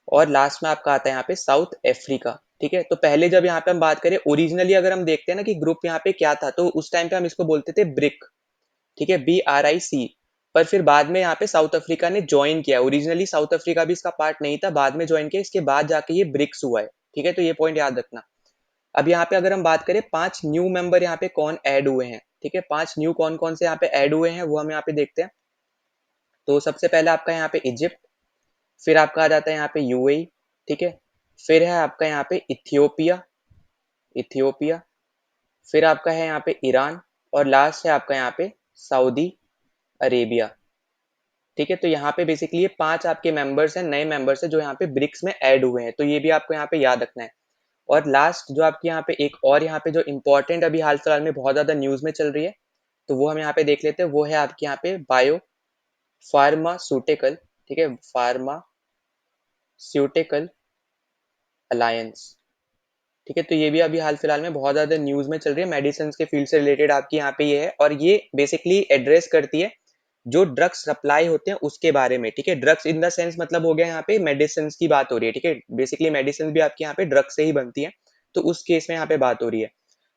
और लास्ट में आपका आता है यहाँ पे साउथ अफ्रीका, ठीक है। तो पहले जब यहाँ पे हम बात करें ओरिजिनली अगर हम देखते हैं ना कि ग्रुप यहाँ पे क्या था, तो उस टाइम पे हम इसको बोलते थे ब्रिक, ठीक है, BRIC। पर फिर बाद में यहाँ पे साउथ अफ्रीका ने ज्वाइन किया, ओरिजिनली साउथ अफ्रीका भी इसका पार्ट नहीं था, बाद में ज्वाइन किया, इसके बाद जाके ये ब्रिक्स हुआ है, ठीक है। तो ये पॉइंट याद रखना। अब यहाँ पे अगर हम बात करें 5 न्यू मेंबर यहाँ पे कौन ऐड हुए हैं, ठीक है, 5 न्यू कौन कौन से यहाँ पे ऐड हुए हैं वो हम यहाँ पे देखते हैं। तो सबसे पहले आपका यहाँ पे इजिप्ट, फिर आपका आ जाता है यहाँ पे यूएई, ठीक है। फिर है आपका यहाँ पे इथियोपिया, इथियोपिया, फिर आपका है यहाँ पे ईरान, और लास्ट है आपका यहाँ पे सऊदी अरेबिया, ठीक है। तो यहाँ पे बेसिकली ये 5 आपके मेंबर्स हैं, नए मेंबर्स हैं जो यहाँ पे ब्रिक्स में ऐड हुए हैं, तो ये भी आपको यहाँ पे याद रखना है। और लास्ट जो आपके यहाँ पे एक और यहाँ पे जो इम्पोर्टेंट अभी हाल फिलहाल में बहुत ज्यादा न्यूज में चल रही है, तो वो हम यहाँ पे देख लेते हैं, वो है आपके यहाँ पे बायो फार्मास्यूटिकल, ठीक है, फार्मास्यूटिकल अलायंस, ठीक है। तो ये भी अभी हाल फिलहाल में बहुत ज्यादा न्यूज में चल रही है, मेडिसिन के फील्ड से रिलेटेड आपकी यहाँ पे ये है, और ये बेसिकली एड्रेस करती है जो ड्रग्स सप्लाई होते हैं उसके बारे में, ठीक है। ड्रग्स इन द सेंस मतलब हो गया यहाँ पे मेडिसिन की बात हो रही है, ठीक है। बेसिकली मेडिसिन भी आपके यहाँ पे ड्रग्स से ही बनती है, तो उस केस में यहाँ पे बात हो रही है।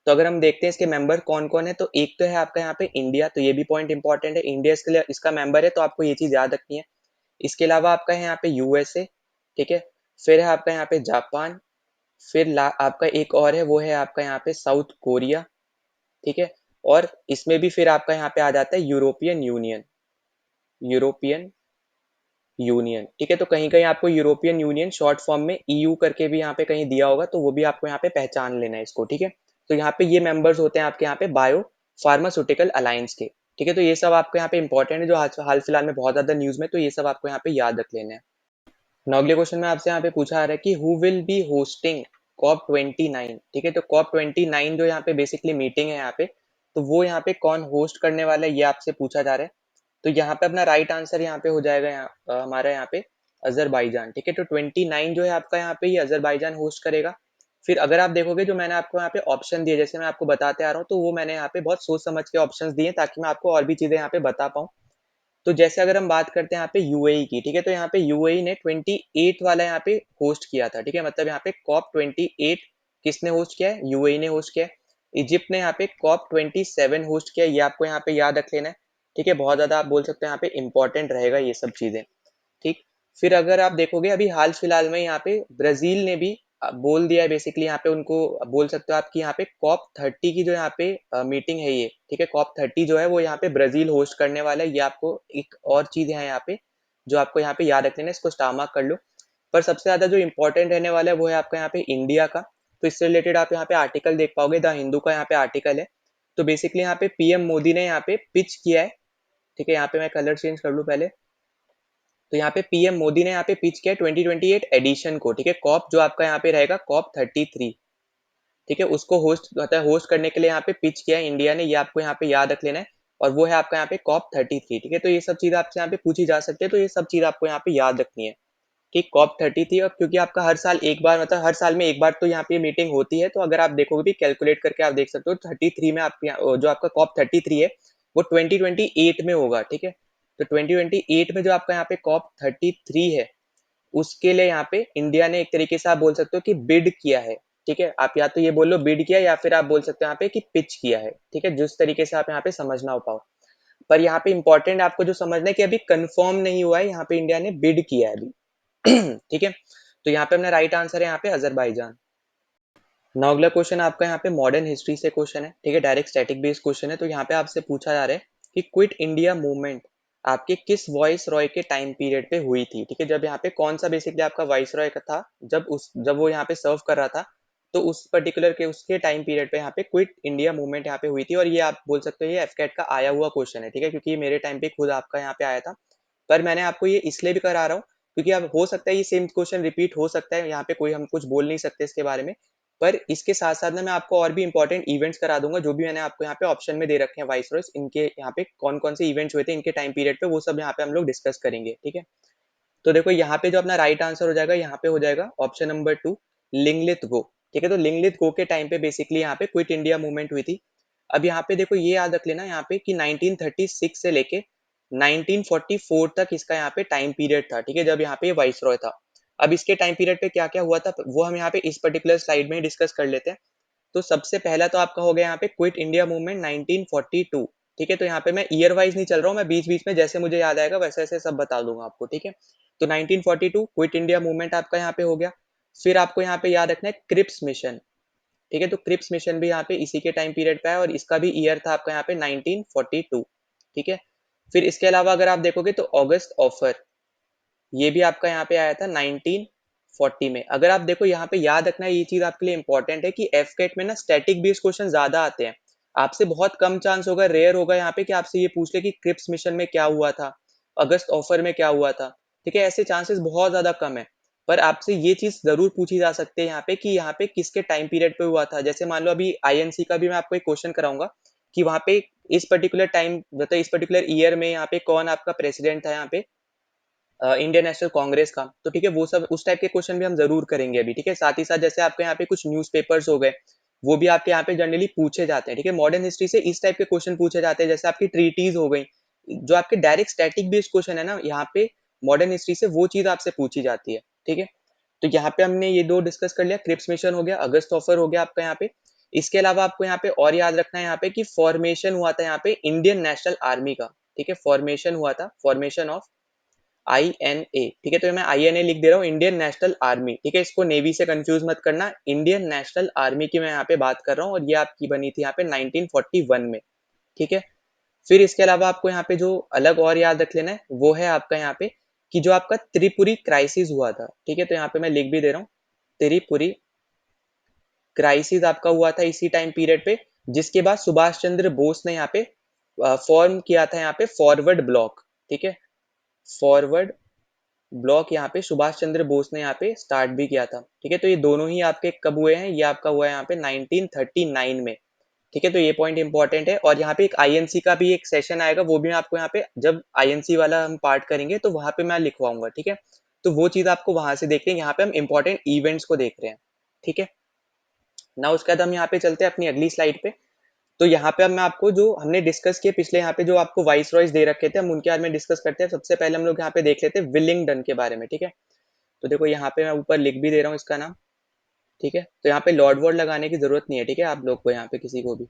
तो अगर हम देखते हैं इसके मेंबर कौन कौन है, तो एक तो है आपका यहाँ पे इंडिया, तो ये भी पॉइंट इंपॉर्टेंट है, इंडिया इसके लिए इसका मेंबर है, तो आपको ये चीज याद रखनी है। इसके अलावा आपका है यहाँ पे यूएसए, ठीक है। फिर है आपका यहाँ पे जापान, फिर आपका एक और है वो है आपका यहाँ पे साउथ कोरिया, ठीक है। और इसमें भी फिर आपका यहाँ पे आ जाता है यूरोपियन यूनियन, यूरोपियन यूनियन, ठीक है। तो कहीं कहीं आपको यूरोपियन यूनियन शॉर्ट फॉर्म में ईयू करके भी यहाँ पे कहीं दिया होगा, तो वो भी आपको यहाँ पे पहचान लेना है इसको, ठीक है। तो यहाँ पे ये मेंबर्स होते हैं आपके यहाँ पे बायो फार्मास्यूटिकल अलायंस के, ठीक है। तो ये सब आपको यहाँ पे इंपॉर्टेंट है जो हाल फिलहाल में बहुत ज्यादा न्यूज में, तो ये सब आपको यहाँ पे याद रख लेना है। नाउ अगले क्वेश्चन में आपसे यहाँ पे पूछा आ रहा है कि who will be hosting COP29, ठीक है। तो COP29 जो यहाँ पे बेसिकली मीटिंग है यहाँ पे, तो वो यहाँ पे कौन होस्ट करने वाला है ये आपसे पूछा जा रहा है। तो यहाँ पे अपना राइट आंसर यहाँ पे हो जाएगा हमारा यहाँ पे अजरबैजान, ठीक है। तो 29 जो है आपका यहाँ पे ये अजरबैजान होस्ट करेगा। फिर अगर आप देखोगे जो मैंने आपको यहाँ पे ऑप्शन दिए, जैसे मैं आपको बताते आ रहा हूँ, तो वो मैंने यहाँ पे बहुत सोच समझ के ऑप्शंस दिए ताकि मैं आपको और भी चीजें यहाँ पे बता पाऊँ। तो जैसे अगर हम बात करते हैं यहाँ पे यूएई की, ठीक है, तो यहाँ पे यूएई ने 28 वाला यहाँ पे होस्ट किया था, ठीक है। मतलब यहाँ पे COP28 किसने होस्ट किया है, यूएई ने होस्ट किया है। इजिप्ट ने यहाँ पे COP27 होस्ट किया, ये आपको यहाँ पे याद रख लेना है, ठीक है। बहुत ज्यादा आप बोल सकते हैं यहाँ पे इंपॉर्टेंट रहेगा ये सब चीजें, ठीक। फिर अगर आप देखोगे अभी हाल फिलहाल में यहाँ पे ब्राजील ने भी बोल दिया है, बेसिकली यहाँ पे उनको बोल सकते हो आप कि यहाँ पे COP30 की जो यहाँ पे मीटिंग है ये, ठीक है, COP30 जो है वो यहाँ पे ब्राजील होस्ट करने वाला है। ये आपको एक और चीज है यहाँ पे जो आपको यहाँ पे याद रखना है, इसको स्टार मार्क कर लो। पर सबसे ज्यादा जो इम्पोर्टेंट रहने वाला है वो है आपका यहाँ पे इंडिया का, तो इससे रिलेटेड आप यहाँ पे आर्टिकल देख पाओगे, द हिंदू का यहाँ पे आर्टिकल है। तो बेसिकली यहाँ पे पीएम मोदी ने यहाँ पे पिच किया है, ठीक है। यहाँ पे मैं कलर चेंज कर लूँ पहले। तो यहाँ पे पीएम मोदी ने यहाँ पे पिच किया 2028 एडिशन को, ठीक है। कॉप जो आपका यहाँ पे रहेगा कॉप 33, ठीक है, उसको होस्ट मतलब होस्ट करने के लिए यहाँ पे पिच किया है इंडिया ने, ये आपको यहाँ पे याद रख लेना है। और वो है आपका यहाँ पे कॉप 33, ठीक है। तो ये सब चीज आपसे यहाँ पे पूछी जा सकती है, तो ये सब चीज आपको यहाँ पे याद रखनी है कि कॉप 33। और क्योंकि आपका हर साल एक बार मतलब हर साल में एक बार तो यहाँ पे मीटिंग होती है, तो अगर आप देखोगे भी कैलकुलेट करके आप देख सकते हो 33 में आपके जो आपका कॉप 33 है वो 2028 में होगा, ठीक है। तो 2028 में जो आपका यहाँ पे कॉप 33 है उसके लिए यहाँ पे इंडिया ने एक तरीके से आप बोल सकते हो कि बिड किया है, ठीक है। आप या तो ये बोल लो बिड किया, या फिर आप बोल सकते हो यहाँ पे कि पिच किया है, ठीक है, जिस तरीके से आप यहाँ पे समझना हो पाओ। पर यहाँ पे इंपॉर्टेंट आपको जो समझना है कि अभी कंफर्म नहीं हुआ है, यहाँ पे इंडिया ने बिड किया है अभी ठीक है। तो यहाँ पे अपना राइट आंसर है यहाँ पे अजरबैजान। नाउ अगला क्वेश्चन आपका यहाँ पे मॉडर्न हिस्ट्री से क्वेश्चन है, ठीक है, डायरेक्ट स्टैटिक बेस्ड क्वेश्चन है। तो यहाँ पे आपसे पूछा जा रहा है कि क्विट इंडिया मूवमेंट आपके किस वॉइस रॉय के टाइम पीरियड पे हुई थी, ठीक है। जब यहाँ पे कौन सा बेसिकली आपका वॉइस रॉय का था, जब वो यहाँ पे सर्व कर रहा था, तो उस पर्टिकुलर के उसके टाइम पीरियड पे यहाँ पे क्विट इंडिया मूवमेंट यहाँ पे हुई थी। और ये आप बोल सकते हो ये एफकेट का आया हुआ क्वेश्चन है, ठीक है, क्योंकि ये मेरे टाइम पे खुद आपका यहाँ पे आया था। पर मैंने आपको ये इसलिए भी करा रहा हूँ क्योंकि अब हो सकता है ये सेम क्वेश्चन रिपीट हो सकता है, यहाँ पे कोई हम कुछ बोल नहीं सकते इसके बारे में। पर इसके साथ साथ ना मैं आपको और भी इंपॉर्टेंट इवेंट्स करा दूंगा, जो भी मैंने आपको यहाँ पे ऑप्शन में दे रखे हैं वाइस रॉयस, इनके यहाँ पे कौन कौन से इवेंट्स हुए थे इनके टाइम पीरियड पे, वो सब यहाँ पे हम लोग डिस्कस करेंगे, ठीक है। तो देखो यहाँ पे जो अपना राइट आंसर हो जाएगा यहाँ पे हो जाएगा ऑप्शन नंबर 2, लिंगलित गो, ठीक है। तो लिंगलित गो के टाइम पे बेसिकली यहाँ पे क्विट इंडिया मूवमेंट हुई थी। अब यहाँ पे देखो ये याद रख लेना यहाँ पे कि 1936 से लेके 1944 तक इसका यहाँ पे टाइम पीरियड था, ठीक है, जब यहाँ पे वाइस रॉय था। अब इसके टाइम पीरियड पे क्या क्या हुआ था वो हम यहाँ पे इस पर्टिकुलर स्लाइड में डिस्कस कर लेते हैं। तो सबसे पहला तो आपका हो गया यहाँ पे क्विट इंडिया मूवमेंट 1942, ठीक है। तो यहाँ पे मैं ईयर वाइज नहीं चल रहा हूँ, मैं बीच बीच में जैसे मुझे याद आएगा वैसे वैसे सब बता दूंगा आपको, ठीक है। तो 1942 क्विट इंडिया मूवमेंट आपका यहाँ पे हो गया। फिर आपको यहाँ पे याद रखना है क्रिप्स मिशन, ठीक है। तो क्रिप्स मिशन भी यहाँ पे इसी के टाइम पीरियड पे है और इसका भी ईयर था आपका यहाँ पे 1942, ठीक है। फिर इसके अलावा अगर आप देखोगे तो ऑगस्ट ऑफर ये भी आपका यहाँ पे आया था 1940 में। अगर आप देखो यहाँ पे याद रखना ये चीज आपके लिए इंपॉर्टेंट है कि एफकेट में ना स्टैटिक बेस्ड क्वेश्चन ज्यादा आते हैं। आपसे बहुत कम चांस होगा, रेयर होगा यहाँ पे कि आपसे ये पूछ ले कि क्रिप्स मिशन में क्या हुआ था, अगस्त ऑफर में क्या हुआ था, ठीक है। ऐसे चांसेस बहुत ज्यादा कम है। पर आपसे ये चीज जरूर पूछी जा सकती है यहाँ पे कि यहाँ पे किसके टाइम पीरियड पे हुआ था। जैसे मान लो अभी आईएनसी का भी मैं आपको एक क्वेश्चन कराऊंगा कि वहां पे इस पर्टिकुलर टाइम मतलब इस पर्टिकुलर ईयर में यहाँ पे कौन आपका प्रेसिडेंट था यहाँ पे इंडियन नेशनल कांग्रेस का। तो ठीक है वो सब उस टाइप के क्वेश्चन भी हम जरूर करेंगे अभी, ठीक है। साथ ही साथ जैसे आपके यहाँ पे कुछ न्यूज़पेपर्स हो गए वो भी आपके यहाँ पे जनरली पूछे जाते हैं, ठीक है। मॉडर्न हिस्ट्री से इस टाइप के क्वेश्चन पूछे जाते हैं, जैसे आपकी ट्रीटीज हो गई, जो आपके डायरेक्ट स्टैटिक बेस्ड क्वेश्चन है ना यहाँ पे मॉडर्न हिस्ट्री से वो चीज आपसे पूछी जाती है, ठीक है। तो यहाँ पे हमने ये दो डिस्कस कर लिया, क्रिप्स मिशन हो गया, अगस्त ऑफर हो गया आपका यहाँ पे। इसके अलावा आपको यहाँ पे और याद रखना है यहाँ पे कि फॉर्मेशन हुआ था यहाँ पे इंडियन नेशनल आर्मी का, ठीक है। फॉर्मेशन हुआ था, फॉर्मेशन ऑफ INA, ठीक है। तो मैं INA लिख दे रहा हूँ, इंडियन नेशनल आर्मी, ठीक है। इसको नेवी से कंफ्यूज मत करना, इंडियन नेशनल आर्मी की मैं यहाँ पे बात कर रहा हूँ और ये आपकी बनी थी यहाँ पे 1941 में, ठीक है। फिर इसके अलावा आपको यहाँ पे जो अलग और याद रख लेना है वो है आपका यहाँ पे कि जो आपका त्रिपुरी क्राइसिस हुआ था, ठीक है। तो यहाँ पे मैं लिख भी दे रहा हूँ, त्रिपुरी क्राइसिस आपका हुआ था इसी टाइम पीरियड पे, जिसके बाद सुभाष चंद्र बोस ने यहाँ पे फॉर्म किया था यहाँ पे फॉरवर्ड ब्लॉक, ठीक है। फॉरवर्ड ब्लॉक यहाँ पे सुभाष चंद्र बोस ने यहाँ पे स्टार्ट भी किया था, ठीक है। तो ये दोनों ही आपके कब हुए हैं, ये आपका हुआ है यहाँ पे 1939 में, ठीक है। तो ये पॉइंट इंपॉर्टेंट है। और यहाँ पे एक आईएनसी का भी एक सेशन आएगा, वो भी मैं आपको यहाँ पे जब आईएनसी वाला हम पार्ट करेंगे तो वहां पे मैं लिखवाऊंगा, ठीक है। तो वो चीज आपको वहां से देख लेंगे, यहाँ पे हम इंपॉर्टेंट इवेंट्स को देख रहे हैं, ठीक है ना। उसके बाद हम यहाँ पे चलते हैं अपनी अगली स्लाइड पे। तो यहाँ पे अब मैं आपको जो हमने डिस्कस किए पिछले यहाँ पे जो आपको वाइस रॉयस दे रखे थे हम उनके बारे में डिस्कस करते हैं। सबसे पहले हम लोग यहाँ पे देख लेते हैं विलिंगडन के बारे में, ठीक है। तो देखो यहाँ पे मैं ऊपर लिख भी दे रहा हूँ इसका नाम, ठीक है। तो यहाँ पे लॉर्ड वर्ड लगाने की जरूरत नहीं है, ठीक है, आप लोग को यहाँ पे किसी को भी।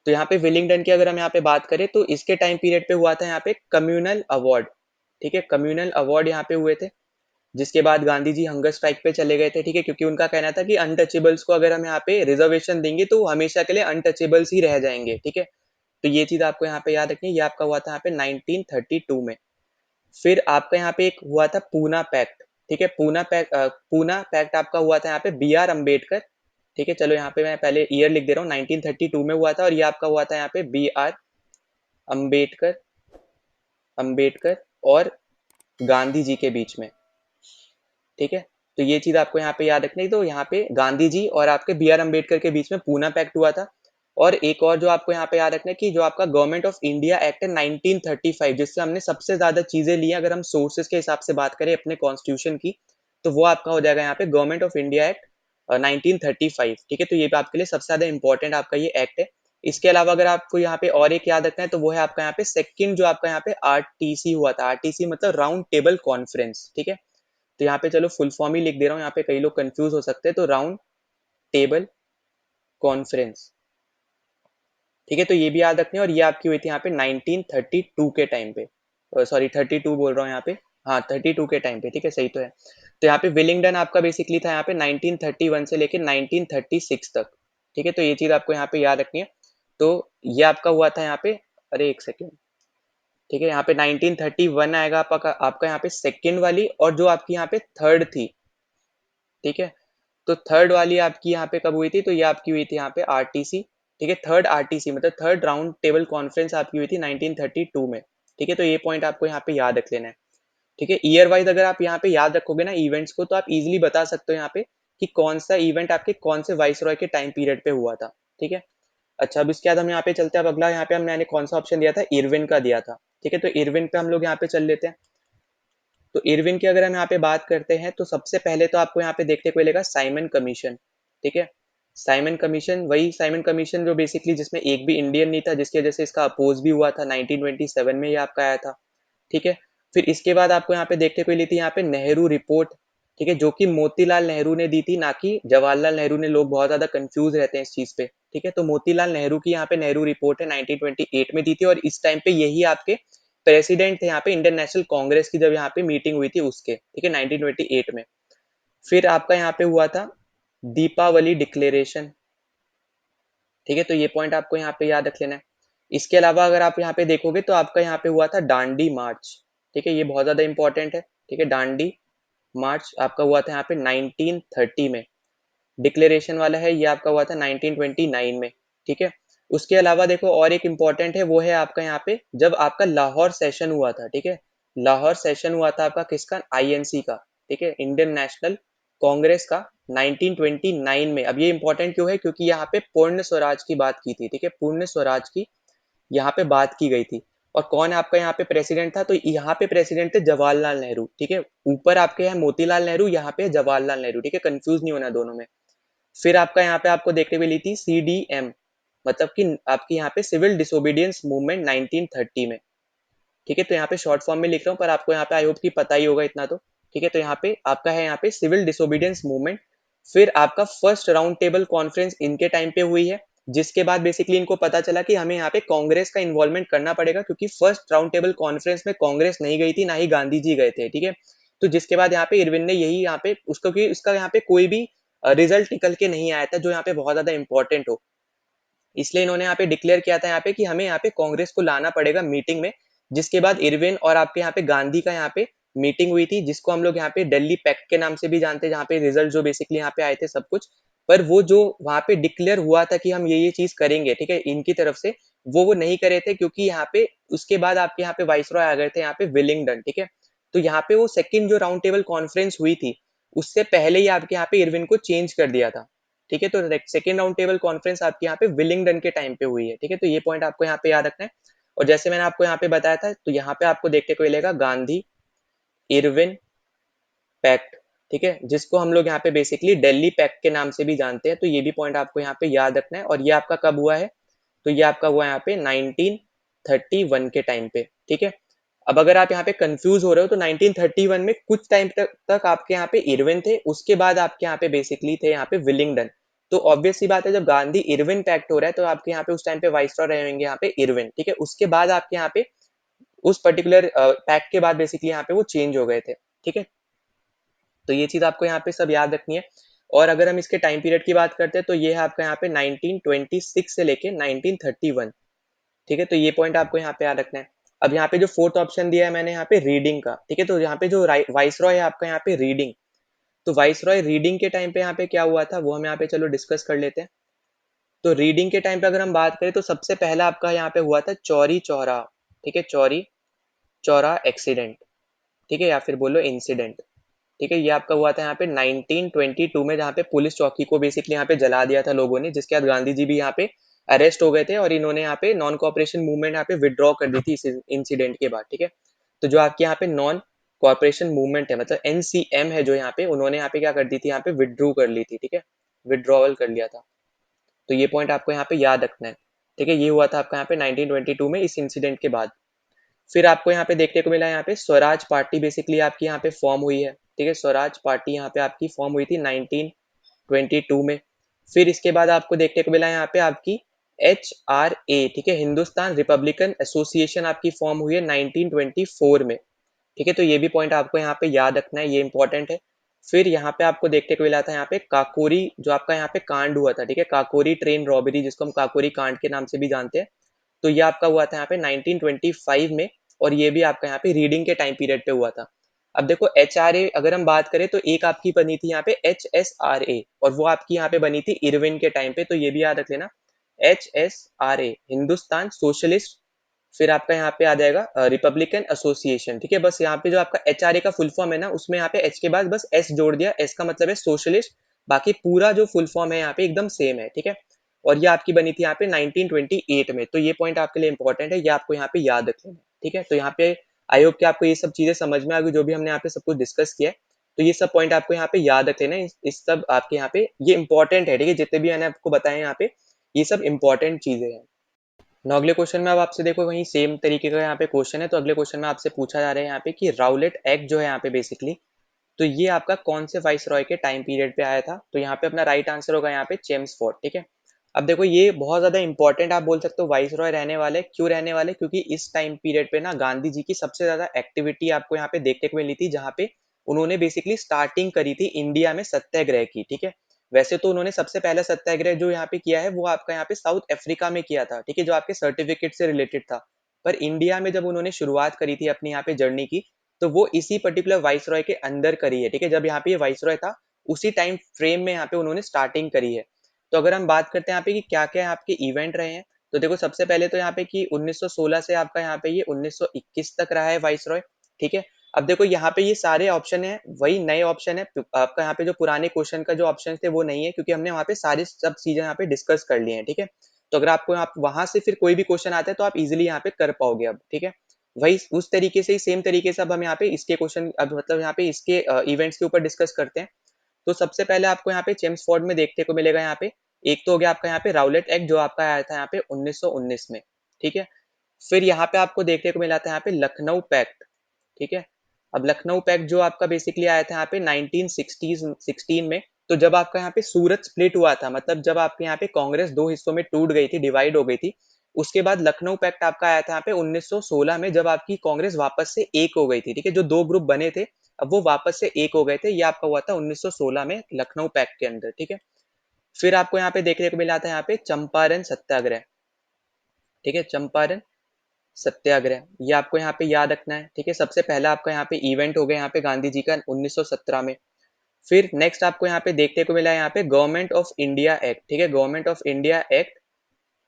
तो यहाँ पे विलिंगडन की अगर हम यहाँ पे बात करें तो इसके टाइम पीरियड पे हुआ था यहाँ पे कम्युनल अवार्ड, ठीक है। कम्युनल अवार्ड यहाँ पे हुए थे, जिसके बाद गांधी जी हंगर स्ट्राइक पे चले गए थे, ठीक है, क्योंकि उनका कहना था कि अनटचेबल्स को अगर हम यहाँ पे रिजर्वेशन देंगे तो हमेशा के लिए अनटचेबल्स ही रह जाएंगे, ठीक है। तो ये चीज आपको यहाँ पे याद रखनी है, ये आपका हुआ था यहाँ पे 1932 में। फिर आपका यहाँ पे एक हुआ था पूना पैक्ट, ठीक है। पूना पैक्ट आपका हुआ था यहाँ पे बी आर अम्बेडकर, ठीक है, चलो यहाँ पे मैं पहले ईयर लिख दे रहा हूँ, 1932 में हुआ था, और ये आपका हुआ था यहाँ पे बी आर अम्बेडकर अम्बेडकर और गांधी जी के बीच में। ठीक है, तो ये चीज आपको यहाँ पे याद रखनी है। तो यहाँ पे गांधी जी और आपके बी आर अम्बेडकर के बीच में पूना पैक्ट हुआ था। और एक और जो आपको यहाँ पे याद रखना है कि जो आपका गवर्नमेंट ऑफ इंडिया एक्ट है 1935, जिससे हमने सबसे ज्यादा चीजें ली हैं, अगर हम सोर्सेज के हिसाब से बात करें अपने कॉन्स्टिट्यूशन की, तो वो आपका हो जाएगा यहाँ पे गवर्नमेंट ऑफ इंडिया एक्ट 1935। ठीक है, तो ये आपके लिए सबसे ज्यादा इंपॉर्टेंट आपका ये एक्ट है। इसके अलावा अगर आपको यहाँ पे और एक याद रखना है तो वो है आपका यहाँ पे सेकंड जो आपका यहाँ पे आरटीसी हुआ था। आरटीसी मतलब राउंड टेबल कॉन्फ्रेंस। ठीक है, तो यहाँ पे चलो फुल फॉर्म ही लिख दे रहा हूँ, यहाँ पे कई लोग कंफ्यूज हो सकते हैं। तो राउंड टेबल कॉन्फ्रेंस। ठीक है, तो ये भी याद रखनी है। और ये आपकी हुई थी यहाँ पे 1932 के टाइम पे, सॉरी 32 बोल रहा हूँ यहाँ पे, हाँ 32 के टाइम पे। ठीक है, सही तो है। तो यहाँ पे विलिंगडन आपका बेसिकली था यहाँ पे 1931 से लेकर 1936 तक। ठीक है, तो ये चीज आपको यहाँ पे याद रखनी है। तो ये आपका हुआ था यहाँ पे, अरे एक सेकेंड, ठीक है, यहाँ पे 1931 आएगा आपका, आपका यहाँ पे सेकेंड वाली, और जो आपकी यहाँ पे थर्ड थी। ठीक है, तो थर्ड वाली आपकी यहाँ पे कब हुई थी, तो ये आपकी हुई थी यहाँ पे आरटीसी। ठीक है, थर्ड आरटीसी मतलब थर्ड राउंड टेबल कॉन्फ्रेंस आपकी हुई थी 1932 में। ठीक है, तो ये पॉइंट आपको यहाँ पे याद रख लेना है। ठीक है, ईयर वाइज अगर आप यहाँ पे याद रखोगे ना इवेंट्स को, तो आप इजिली बता सकते हो यहाँ पे कि कौन सा इवेंट आपके कौन से वाइस रॉय के टाइम पीरियड पे हुआ था। ठीक है, अच्छा अब इसके बाद हम यहाँ पे चलते हैं। अब अगला यहाँ पे मैंने कौन सा ऑप्शन दिया था, इरविन का दिया था। ठीक है, तो इरविन पे हम लोग यहाँ पे चल लेते हैं। तो इरविन की अगर हम यहाँ पे बात करते हैं तो सबसे पहले तो आपको यहाँ पे देखने को मिलेगा साइमन कमीशन। ठीक है, साइमन कमीशन, वही साइमन कमीशन जो बेसिकली जिसमें एक भी इंडियन नहीं था, जिसकी वजह से इसका अपोज भी हुआ था। 1927 में ये आपका आया था। ठीक है, फिर इसके बाद आपको यहाँ पे देखने को मिली थी यहाँ पे नेहरू रिपोर्ट। ठीक है, जो कि मोतीलाल नेहरू ने दी थी, ना कि जवाहरलाल नेहरू ने। लोग बहुत ज्यादा कंफ्यूज रहते हैं इस चीज पे। ठीक है, तो मोतीलाल नेहरू की यहाँ पे नेहरू रिपोर्ट है 1928 में दी थी, और इस टाइम पे यही आपके प्रेसिडेंट थे यहाँ पे इंडियन नेशनल कांग्रेस की, जब यहाँ पे मीटिंग हुई थी उसके। ठीक है, 1928 में। फिर आपका यहाँ पे हुआ था दीपावली डिक्लेरेशन। ठीक है, तो ये पॉइंट आपको यहाँ पे याद रख लेना है। इसके अलावा अगर आप यहाँ पे देखोगे तो आपका यहाँ पे हुआ था दांडी मार्च। ठीक है, ये बहुत ज्यादा इंपॉर्टेंट है। ठीक है, दांडी मार्च आपका हुआ था यहाँ पे 1930 में। डिक्लेरेशन वाला है ये आपका हुआ था 1929 में। ठीक है, उसके अलावा देखो और एक इम्पॉर्टेंट है, वो है आपका यहाँ पे जब आपका लाहौर सेशन हुआ था। ठीक है, लाहौर सेशन हुआ था आपका किसका, आईएनसी का। ठीक है, इंडियन नेशनल कांग्रेस का, 1929 में। अब ये इंपॉर्टेंट क्यों है, क्योंकि यहाँ पे पूर्ण स्वराज की बात की थी। ठीक है, पूर्ण स्वराज की यहाँ पे बात की गई थी। और कौन आपका यहाँ पे प्रेसिडेंट था, तो यहाँ पे प्रेसिडेंट थे जवाहरलाल नेहरू। ठीक है, ऊपर आपके है मोतीलाल नेहरू, यहाँ पे जवाहरलाल नेहरू। ठीक है, कंफ्यूज नहीं होना दोनों में। फिर आपका यहाँ पे आपको देखने को मिली थी सीडीएम, मतलब कि आपकी यहाँ पे सिविल डिसोबीडियंस मूवमेंट 1930 में। ठीक है, तो यहाँ पे शॉर्ट फॉर्म में लिख रहा हूँ, पर आपको यहाँ पे आई होप की पता ही होगा इतना तो। ठीक है, तो यहाँ पे आपका है यहाँ पे सिविल डिसोबीडियंस मूवमेंट। फिर आपका फर्स्ट राउंड टेबल कॉन्फ्रेंस इनके टाइम पे हुई है, जिसके बाद बेसिकली इनको पता चला कि हमें यहाँ पे कांग्रेस का इन्वॉल्वमेंट करना पड़ेगा, क्योंकि फर्स्ट राउंड टेबल कॉन्फ्रेंस में कांग्रेस नहीं गई थी, ना ही गांधी जी गए थे। ठीक है, तो जिसके बाद यहाँ पे इरविन ने यही यहाँ पे उसको, कि इसका यहाँ पे कोई भी रिजल्ट निकल के नहीं आया था जो यहाँ पे बहुत ज्यादा इंपॉर्टेंट हो, इसलिए इन्होंने यहाँ पे डिक्लेयर किया था यहाँ पे कि हमें यहाँ पे कांग्रेस को लाना पड़ेगा मीटिंग में। जिसके बाद इरविन और आपके यहाँ पे गांधी का यहाँ पे मीटिंग हुई थी, जिसको हम लोग यहाँ पे दिल्ली पैक्ट के नाम से भी जानते हैं, जहाँ पे रिजल्ट जो बेसिकली यहाँ पे आए थे सब कुछ। पर वो जो वहां पे डिक्लेयर हुआ था कि हम ये चीज करेंगे, ठीक है, इनकी तरफ से, वो नहीं करे थे, क्योंकि यहाँ पे उसके बाद आपके यहाँ पे वाइसरॉय आ गए थे यहाँ पे विलिंगडन। ठीक है, तो यहाँ पे वो सेकंड जो राउंड टेबल कॉन्फ्रेंस हुई थी, उससे पहले ही आपके यहाँ पे इरविन को चेंज कर दिया था। ठीक है, तो सेकेंड राउंड टेबल कॉन्फ्रेंस आपके यहाँ पे विलिंगडन के टाइम पे हुई है। ठीक है, तो ये पॉइंट आपको यहाँ पे याद रखना है। और जैसे मैंने आपको यहाँ पे बताया था, तो यहाँ पे आपको देखने को मिलेगा गांधी इरविन पैक्ट। ठीक है, जिसको हम लोग यहाँ पे बेसिकली दिल्ली पैक्ट के नाम से भी जानते हैं। तो ये भी पॉइंट आपको यहाँ पे याद रखना है। और ये आपका कब हुआ है, तो ये आपका हुआ यहाँ पे 1931 के टाइम पे। ठीक है, अब अगर आप यहाँ पे कंफ्यूज हो रहे हो, तो 1931 में कुछ टाइम तक आपके यहाँ पे इरविन थे, उसके बाद आपके यहाँ पे बेसिकली थे यहाँ पे विलिंगडन। तो ऑब्वियस सी बात है, जब गांधी इरविन पैक्ट हो रहा है, तो आपके यहाँ पे उस टाइम पे वाइसरॉय रहे होंगे यहाँ पे इरविन। ठीक है, उसके बाद आपके यहाँ पे उस पर्टिकुलर पैक्ट के बाद बेसिकली यहाँ पे वो चेंज हो गए थे। ठीक है, तो ये चीज आपको यहाँ पे सब याद रखनी है। और अगर हम इसके टाइम पीरियड की बात करते हैं, तो ये है आपका यहाँ पे 1926 से लेके 1931। ठीक है, तो ये पॉइंट आपको यहाँ पे याद रखना है। अब यहाँ पे जो फोर्थ ऑप्शन दिया है मैंने यहाँ पे रीडिंग का, ठीक है, तो यहाँ पे जो वाइस रॉय है आपका यहाँ पे रीडिंग, तो वाइस रॉय रीडिंग के टाइम पे यहाँ पे क्या हुआ था वो हम यहाँ पे चलो डिस्कस कर लेते हैं। तो रीडिंग के टाइम पे अगर हम बात करें तो सबसे पहला आपका यहाँ पे हुआ था चौरी चौरा, ठीक है, चौरी चौरा एक्सीडेंट, ठीक है, या फिर बोलो इंसिडेंट, ठीक है। ये आपका हुआ था यहाँ पे 1922 में, जहाँ पे पुलिस चौकी को बेसिकली यहाँ पे जला दिया था लोगों ने, जिसके बाद गांधी जी भी यहाँ पे अरेस्ट हो गए थे और इन्होंने यहाँ पे नॉन कॉपरेशन मूवमेंट यहाँ पे विड्रॉ कर दी थी इस इंसिडेंट के बाद, ठीक है। तो जो आपके यहाँ पे नॉन कॉपरेशन मूवमेंट है, मतलब एनसीएम है जो यहाँ पे, उन्होंने यहाँ पे क्या कर दी थी, यहाँ पे विड्रू कर ली थी, ठीक है, विड्रॉवल कर लिया था। तो ये पॉइंट आपको यहाँ पे याद रखना है, ठीक है। ये हुआ था आपका यहाँ पे 1922 में इस इंसिडेंट के बाद। फिर आपको यहाँ पे देखने को मिला यहाँ पे स्वराज पार्टी बेसिकली आपकी यहाँ पे फॉर्म हुई है, ठीक है, स्वराज पार्टी यहाँ पे आपकी फॉर्म हुई थी 1922 में। फिर इसके बाद आपको देखने को मिला यहाँ पे आपकी HRA, ठीक है, हिंदुस्तान रिपब्लिकन एसोसिएशन आपकी फॉर्म हुई है 1924 में, ठीक है। तो ये भी पॉइंट आपको यहाँ पे याद रखना है, ये इंपॉर्टेंट है। फिर यहाँ पे आपको देखने को मिला था यहाँ पे काकोरी, जो आपका यहाँ पे कांड हुआ था, ठीक है, काकोरी ट्रेन रॉबरी, जिसको हम काकोरी कांड के नाम से भी जानते हैं। तो ये आपका हुआ था यहाँ पे 1925 में, और ये भी आपका यहाँ पे रीडिंग के टाइम पीरियड पे हुआ था। अब देखो HRA अगर हम बात करें तो एक आपकी बनी थी यहाँ पे HSRA, और वो आपकी यहाँ पे बनी थी इरविन के टाइम पे, तो ये भी याद रख लेना। HSRA हिंदुस्तान सोशलिस्ट, फिर आपका यहाँ पे आ जाएगा रिपब्लिकन एसोसिएशन, ठीक है। बस यहाँ पे जो आपका HRA का फुल फॉर्म है ना, उसमें यहाँ पे H के बाद बस S जोड़ दिया, S का मतलब है सोशलिस्ट, बाकी पूरा जो फुल फॉर्म है यहाँ पे एकदम सेम है, ठीक है। और ये आपकी बनी थी यहाँ पे 1928 में, तो ये पॉइंट आपके लिए इंपॉर्टेंट है, ये आपको यहाँ पे याद रख लेना है, ठीक है। तो यहाँ पे आई होप कि आपको ये सब चीजें समझ में आ गई, जो भी हमने यहाँ पे सब कुछ डिस्कस किया है। तो ये सब पॉइंट आपको यहाँ पे याद रख लेना है, इस सब आपके यहाँ पे ये इंपॉर्टेंट है, ठीक है, जितने भी मैंने आपको बताए यहाँ पे ये सब इंपॉर्टेंट चीजें हैं। ना अगले क्वेश्चन में अब आपसे देखो वही सेम तरीके का यहाँ पे क्वेश्चन है। तो अगले क्वेश्चन में आपसे पूछा जा रहा है यहाँ पे कि राउलेट एक्ट जो है यहाँ पे बेसिकली, तो ये आपका कौन से वाइस रॉय के टाइम पीरियड पे आया था। तो यहाँ पे अपना राइट आंसर होगा यहाँ पे चेम्सफोर्ड, ठीक है। अब देखो ये बहुत ज्यादा इंपॉर्टेंट आप बोल सकते हो वाइस रॉय रहने वाले, क्यों रहने वाले, क्योंकि इस टाइम पीरियड पे ना गांधी जी की सबसे ज्यादा एक्टिविटी आपको यहाँ पे देखने को मिली थी, जहाँ पे उन्होंने बेसिकली स्टार्टिंग करी थी इंडिया में सत्याग्रह की, ठीक है। वैसे तो उन्होंने सबसे पहला सत्याग्रह जो यहाँ पे किया है वो आपका यहाँ पे साउथ अफ्रीका में किया था, ठीक है, जो आपके सर्टिफिकेट से रिलेटेड था। पर इंडिया में जब उन्होंने शुरुआत करी थी अपनी यहाँ पे जर्नी की, तो वो इसी पर्टिकुलर वाइस रॉय के अंदर करी है, ठीक है। जब यहाँ पे ये वाइस रॉय था उसी टाइम फ्रेम में यहाँ पे उन्होंने स्टार्टिंग करी है। तो अगर हम बात करते हैं यहाँ पे कि क्या क्या आपके इवेंट रहे हैं, तो देखो सबसे पहले तो यहाँ पे कि 1916 से आपका यहाँ पे ये 1921 तक रहा है वाइस रॉय, ठीक है। अब देखो यहाँ पे ये सारे ऑप्शन है वही नए ऑप्शन है, आपका यहाँ पे जो पुराने क्वेश्चन का जो ऑप्शन थे वो नहीं है, क्योंकि हमने वहाँ पे सारी सब चीजें यहाँ पे डिस्कस कर लिए हैं, ठीक है। तो अगर आपको आप वहां से फिर कोई भी क्वेश्चन आता है तो आप इजिली यहाँ पे कर पाओगे अब, ठीक है। वही उस तरीके से ही सेम तरीके से अब हम यहाँ पे इसके क्वेश्चन, अब मतलब यहाँ पे इसके इवेंट्स के ऊपर डिस्कस करते हैं। तो सबसे पहले आपको यहाँ पे चेम्सफोर्ड में देखने को मिलेगा यहाँ पे, एक तो हो गया आपका यहाँ पे राउलेट एक्ट जो आपका आया था यहाँ पे 1919 में, ठीक है। फिर यहाँ पे आपको देखने को मिला था यहाँ पे लखनऊ पैक्ट, ठीक है। अब लखनऊ पैक्ट जो आपका बेसिकली आया था यहाँ पे 1916 में, तो जब आपका यहाँ पे सूरत स्प्लिट हुआ था, मतलब जब आपके यहाँ पे कांग्रेस दो हिस्सों में टूट गई थी, डिवाइड हो गई थी, उसके बाद लखनऊ पैक्ट आपका आया था यहाँ पे 1916 में, जब आपकी कांग्रेस वापस से एक हो गई थी, ठीक है। जो दो ग्रुप बने थे अब वो वापस से एक हो गए थे, ये आपका हुआ था 1916 में लखनऊ पैक्ट के अंदर, ठीक है। फिर आपको यहाँ पे देखने को मिला था यहाँ पे चंपारण सत्याग्रह, ठीक है, चंपारण सत्याग्रह, ये आपको यहाँ पे याद रखना है, ठीक है। सबसे पहला आपका यहाँ पे इवेंट हो गया यहाँ पे गांधी जी का 1917 में। फिर नेक्स्ट आपको यहाँ पे देखने को मिला है यहाँ पे गवर्नमेंट ऑफ इंडिया एक्ट, ठीक है, गवर्नमेंट ऑफ इंडिया एक्ट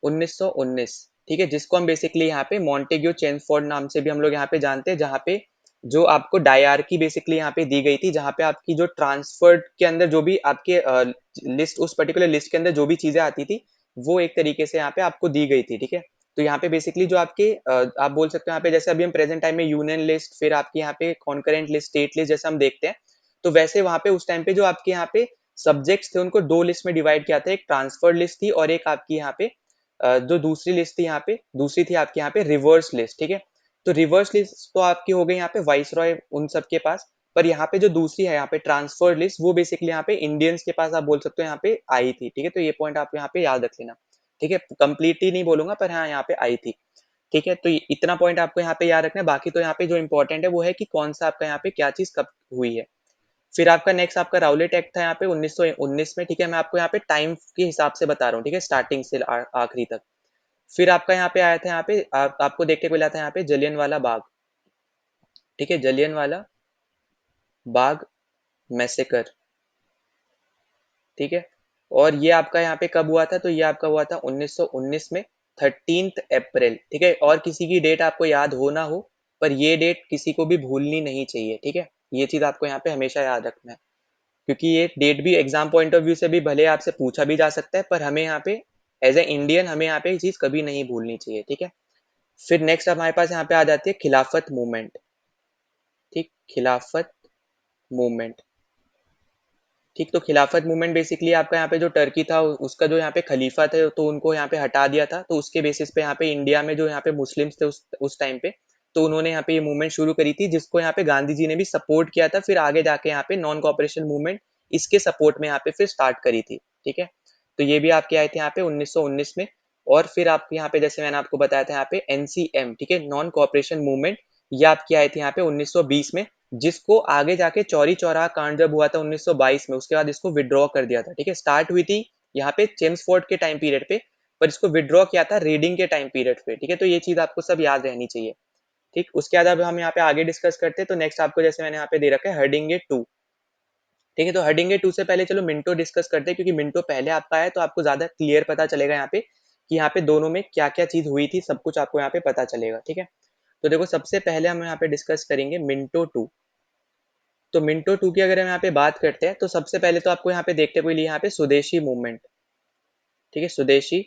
1919, ठीक है, जिसको हम बेसिकली यहाँ पे मॉन्टेग्यू चेम्सफोर्ड नाम से भी हम लोग यहाँ पे जानते हैं, जहाँ पे जो आपको डायरकी बेसिकली यहाँ पे दी गई थी, जहाँ पे आपकी जो ट्रांसफर्ड के अंदर जो भी आपके लिस्ट, उस पर्टिकुलर लिस्ट के अंदर जो भी चीजें आती थी वो एक तरीके से यहाँ पे आपको दी गई थी, ठीक है। तो यहाँ पे बेसिकली जो आपके आप बोल सकते हो यहाँ पे, जैसे अभी हम प्रेजेंट टाइम में यूनियन लिस्ट, फिर आपके यहाँ पे कॉन्करेंट लिस्ट, स्टेट लिस्ट जैसे हम देखते हैं, तो वैसे वहां पे उस टाइम पे जो आपके यहाँ पे सब्जेक्ट्स थे उनको दो लिस्ट में डिवाइड किया था, एक ट्रांसफर्ड लिस्ट थी और एक आपकी यहाँ पे जो दूसरी लिस्ट थी यहाँ पे, दूसरी थी आपके यहाँ पे रिवर्स लिस्ट, ठीक है। तो रिवर्स लिस्ट तो आपकी हो गई यहाँ पे वाइस रॉय उन सब के पास, पर यहाँ पे जो दूसरी है यहाँ पे ट्रांसफर्ड लिस्ट, वो बेसिकली यहाँ पे इंडियंस के पास आप बोल सकते हो यहाँ पे आई थी, ठीक है। तो ये पॉइंट आप यहाँ पे याद रख लेना, ठीक है। कंप्लीटली नहीं बोलूंगा पर हाँ यहाँ पे आई थी, ठीक है। तो इतना पॉइंट आपको यहाँ पे याद रखना है। बाकी तो यहाँ पे जो इंपॉर्टेंट है वो है कि कौन सा आपका यहाँ पे क्या चीज कब हुई है। फिर आपका नेक्स्ट आपका राउलेट एक्ट था यहाँ पे 1919 में, ठीक है। मैं आपको यहाँ पे टाइम के हिसाब से बता रहा हूँ, ठीक है, स्टार्टिंग से आखिरी तक। फिर आपका यहाँ पे आया था यहाँ पे आपको देखने को मिला था यहाँ पे जलियन वाला बाग, ठीक है, जलियन वाला बाग मैसेकर, ठीक है। और ये आपका यहाँ पे कब हुआ था, तो ये आपका हुआ था 1919 में 13 अप्रैल, ठीक है। और किसी की डेट आपको याद हो ना हो, पर ये डेट किसी को भी भूलनी नहीं चाहिए, ठीक है। ये चीज आपको यहाँ पे हमेशा याद रखना है, क्योंकि ये डेट भी एग्जाम पॉइंट ऑफ व्यू से भी भले आपसे पूछा भी जा सकता है, पर हमें यहाँ पे एज ए इंडियन हमें यहाँ पे ये चीज कभी नहीं भूलनी चाहिए, ठीक है। फिर नेक्स्ट हमारे पास यहाँ पे आ जाती है खिलाफत मूवमेंट, ठीक, खिलाफत मूवमेंट, ठीक। तो खिलाफत मूवमेंट बेसिकली आपका यहाँ पे जो टर्की था उसका जो यहाँ पे खलीफा थे तो उनको यहाँ पे हटा दिया था, तो उसके बेसिस पे यहाँ पे इंडिया में जो यहाँ पे मुस्लिम्स थे उस टाइम पे, तो उन्होंने यहाँ पे ये मूवमेंट शुरू करी थी, जिसको यहाँ पे गांधी जी ने भी सपोर्ट किया था। फिर आगे जाके यहाँ पे नॉन कॉपरेशन मूवमेंट इसके सपोर्ट में यहाँ पे फिर स्टार्ट करी थी, ठीक है। तो ये भी आपके आए थे यहाँ पे 1919 में। और फिर आपके यहाँ पे जैसे मैंने आपको बताया था यहाँ पे एनसीएम, ठीक है, नॉन कॉपरेशन मूवमेंट, ये आपके आए थे यहाँ पे 1920 में, जिसको आगे जाके चौरी चौराहा कांड जब हुआ था 1922 में, उसके बाद इसको विड्रॉ कर दिया था, ठीक है। स्टार्ट हुई थी यहाँ पे चेम्सफोर्ड के टाइम पीरियड पे, पर इसको विड्रॉ किया था रीडिंग के टाइम पीरियड पे, ठीक है। तो ये चीज आपको सब याद रहनी चाहिए, ठीक। उसके बाद अब हम यहाँ पे आगे डिस्कस करते हैं। तो नेक्स्ट आपको जैसे मैंने यहाँ पे दे रखा है हर्डिंगे 2, ठीक है। तो हर्डिंगे 2 से पहले चलो मिंटो डिस्कस करते हैं, क्योंकि मिंटो पहले आपका है तो आपको ज्यादा क्लियर पता चलेगा यहाँ पे कि यहाँ पे दोनों में क्या क्या चीज हुई थी, सब कुछ आपको यहाँ पे पता चलेगा, ठीक है। तो देखो सबसे पहले हम यहाँ पे डिस्कस करेंगे मिंटो 2। तो मिंटो 2 की अगर हम यहाँ पे बात करते हैं, तो सबसे पहले तो आपको यहाँ पे देखते को लिए यहाँ पे स्वदेशी मूवमेंट, ठीक है, स्वदेशी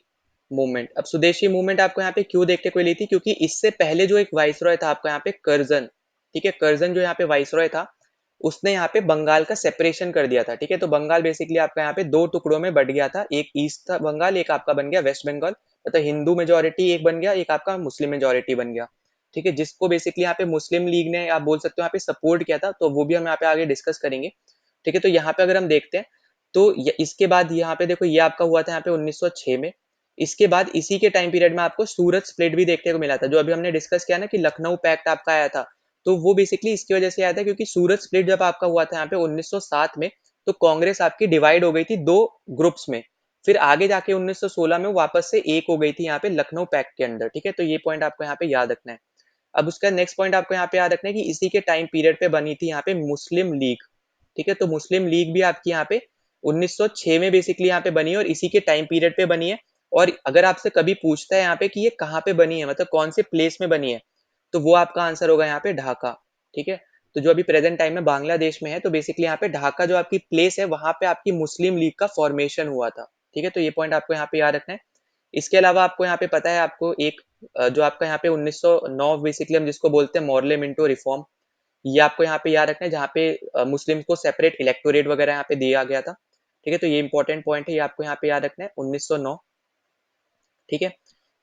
मूवमेंट। अब स्वदेशी मूवमेंट आपको यहाँ पे क्यों देखने को मिली थी, क्योंकि इससे पहले जो एक वाइसरॉय था आपका यहाँ पे कर्जन, ठीक है, कर्जन जो यहाँ पे वाइसरॉय था, उसने यहाँ पे बंगाल का सेपरेशन कर दिया था, ठीक है। तो बंगाल बेसिकली आपका यहाँ पे दो टुकड़ों में बट गया था, एक ईस्ट था बंगाल, एक आपका बन गया वेस्ट बंगाल, मतलब हिंदू मेजोरिटी एक बन गया, एक आपका मुस्लिम मेजोरिटी बन गया, ठीक है। जिसको बेसिकली यहाँ पे मुस्लिम लीग ने आप बोल सकते हो यहाँ पे सपोर्ट किया था, तो वो भी हम यहाँ पे आगे डिस्कस करेंगे, ठीक है। तो यहाँ पे अगर हम देखते हैं, तो इसके बाद यहाँ पे देखो ये आपका हुआ था यहाँ पे 1906 में। इसके बाद इसी के टाइम पीरियड में आपको सूरत स्प्लिट भी देखने को मिला था, जो अभी हमने डिस्कस किया ना कि लखनऊ पैक्ट आपका आया था, तो वो बेसिकली इसकी वजह से आया था, क्योंकि सूरत स्प्लिट जब आपका हुआ था यहाँ पे 1907 में, तो कांग्रेस आपकी डिवाइड हो गई थी दो ग्रुप्स में। फिर आगे जाके 1916 में वापस से एक हो गई थी यहाँ पे लखनऊ पैक्ट के अंदर, ठीक है। तो ये पॉइंट आपको यहाँ पे याद रखना है। अब उसका नेक्स्ट पॉइंट आपको यहाँ पे याद रखना है कि इसी के टाइम पीरियड पे बनी थी यहाँ पे मुस्लिम लीग, ठीक है। तो मुस्लिम लीग भी आपकी यहाँ पे 1906 में बेसिकली यहाँ पे बनी है और इसी के टाइम पीरियड पे बनी है। और अगर आपसे कभी पूछता है यहाँ पे कि ये कहाँ पे बनी है, मतलब कौन से प्लेस में बनी है, तो वो आपका आंसर होगा यहाँ पे ढाका, ठीक है। तो जो अभी प्रेजेंट टाइम में बांग्लादेश में है, तो बेसिकली यहाँ पे ढाका जो आपकी प्लेस है, वहां पे आपकी मुस्लिम लीग का फॉर्मेशन हुआ था, ठीक है। तो ये पॉइंट आपको यहाँ पे याद रखना है। इसके अलावा आपको यहाँ पे पता है आपको एक जो आपका यहाँ पे 1909 बेसिकली हम जिसको बोलते हैं मॉर्ले मिंटो रिफॉर्म, ये आपको यहाँ पे याद रखना है, जहाँ पे मुस्लिम को सेपरेट इलेक्टोरेट वगैरह यहाँ पे दिया गया था, ठीक है। तो ये इंपॉर्टेंट पॉइंट है, ये आपको यहाँ पे याद रखना है 1909, ठीक है।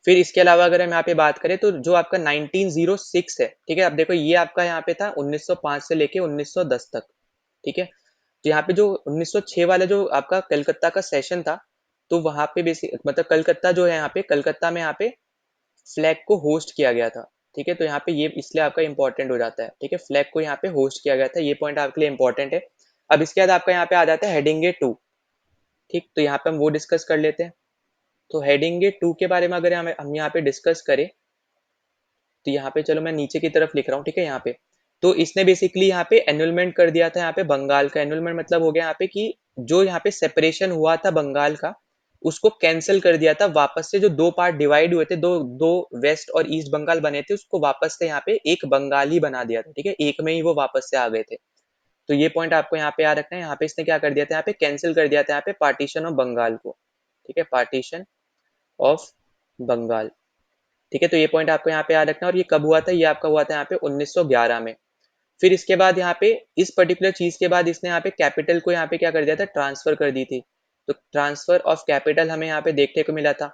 फिर इसके अलावा अगर हम यहाँ पे बात करें, तो जो आपका 1906 है, ठीक है। अब देखो ये आपका यहाँ पे था 1905 से लेके 1910 तक, ठीक है। तो यहाँ पे जो 1906 वाला जो आपका कलकत्ता का सेशन था, तो वहां पे बेसिक मतलब कलकत्ता जो है यहाँ पे, कलकत्ता में यहाँ पे फ्लैग को होस्ट किया गया था, ठीक है। तो यहाँ पे ये इसलिए आपका इंपॉर्टेंट हो जाता है, ठीक है, फ्लैग को यहाँ पे होस्ट किया गया था, ये पॉइंट आपके लिए इंपॉर्टेंट है। अब इसके बाद आपका यहाँ पे आ जाता है हेडिंगे 2, ठीक। तो यहाँ पे हम वो डिस्कस कर लेते हैं। तो हेडिंगे 2 के बारे में अगर हम यहाँ पे डिस्कस करें, तो यहाँ पे चलो मैं नीचे की तरफ लिख रहा हूँ, ठीक है, यहाँ पे। तो इसने बेसिकली यहाँ पे एनुलमेंट कर दिया था यहाँ पे बंगाल का। एनुलमेंट मतलब हो गया यहाँ पे कि जो यहाँ पे सेपरेशन हुआ था बंगाल का, उसको कैंसिल कर दिया था। वापस से जो दो पार्ट डिवाइड हुए थे, दो दो वेस्ट और ईस्ट बंगाल बने थे, उसको वापस से यहाँ पे एक बंगाल ही बना दिया था, ठीक है, एक में ही वो वापस से आ गए थे। तो ये पॉइंट आपको यहाँ पे याद रखना है। यहाँ पे इसने क्या कर दिया था, यहाँ पे कैंसिल कर दिया था यहाँ पे पार्टीशन ऑफ बंगाल को, ठीक है, पार्टीशन ऑफ बंगाल, ठीक है। तो ये पॉइंट आपको यहाँ पे याद रखना है। और ये कब हुआ था, ये आपका हुआ था यहाँ पे 1911 में। फिर इसके बाद यहाँ पे इस पर्टिकुलर चीज के बाद इसने यहाँ पे कैपिटल को यहाँ पे क्या कर दिया था, ट्रांसफर कर दी थी। तो ट्रांसफर ऑफ कैपिटल हमें यहाँ पे देखने को मिला था।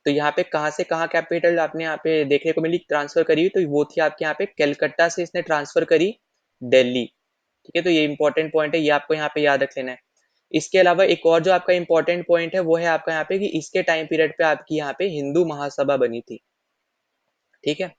तो यहाँ पे कहाँ से कहाँ कैपिटल आपने यहाँ पे देखने को मिली ट्रांसफर करी हुई, तो वो थी आपके यहाँ पे कलकत्ता से इसने ट्रांसफर करी दिल्ली, ठीक है। तो ये इंपॉर्टेंट पॉइंट है, ये आपको यहाँ पे याद रख लेना है। इसके अलावा एक और जो आपका इंपॉर्टेंट पॉइंट है, वो है आपका यहाँ पे कि इसके टाइम पीरियड पे आपकी यहाँ पे हिंदू महासभा बनी थी, ठीक है।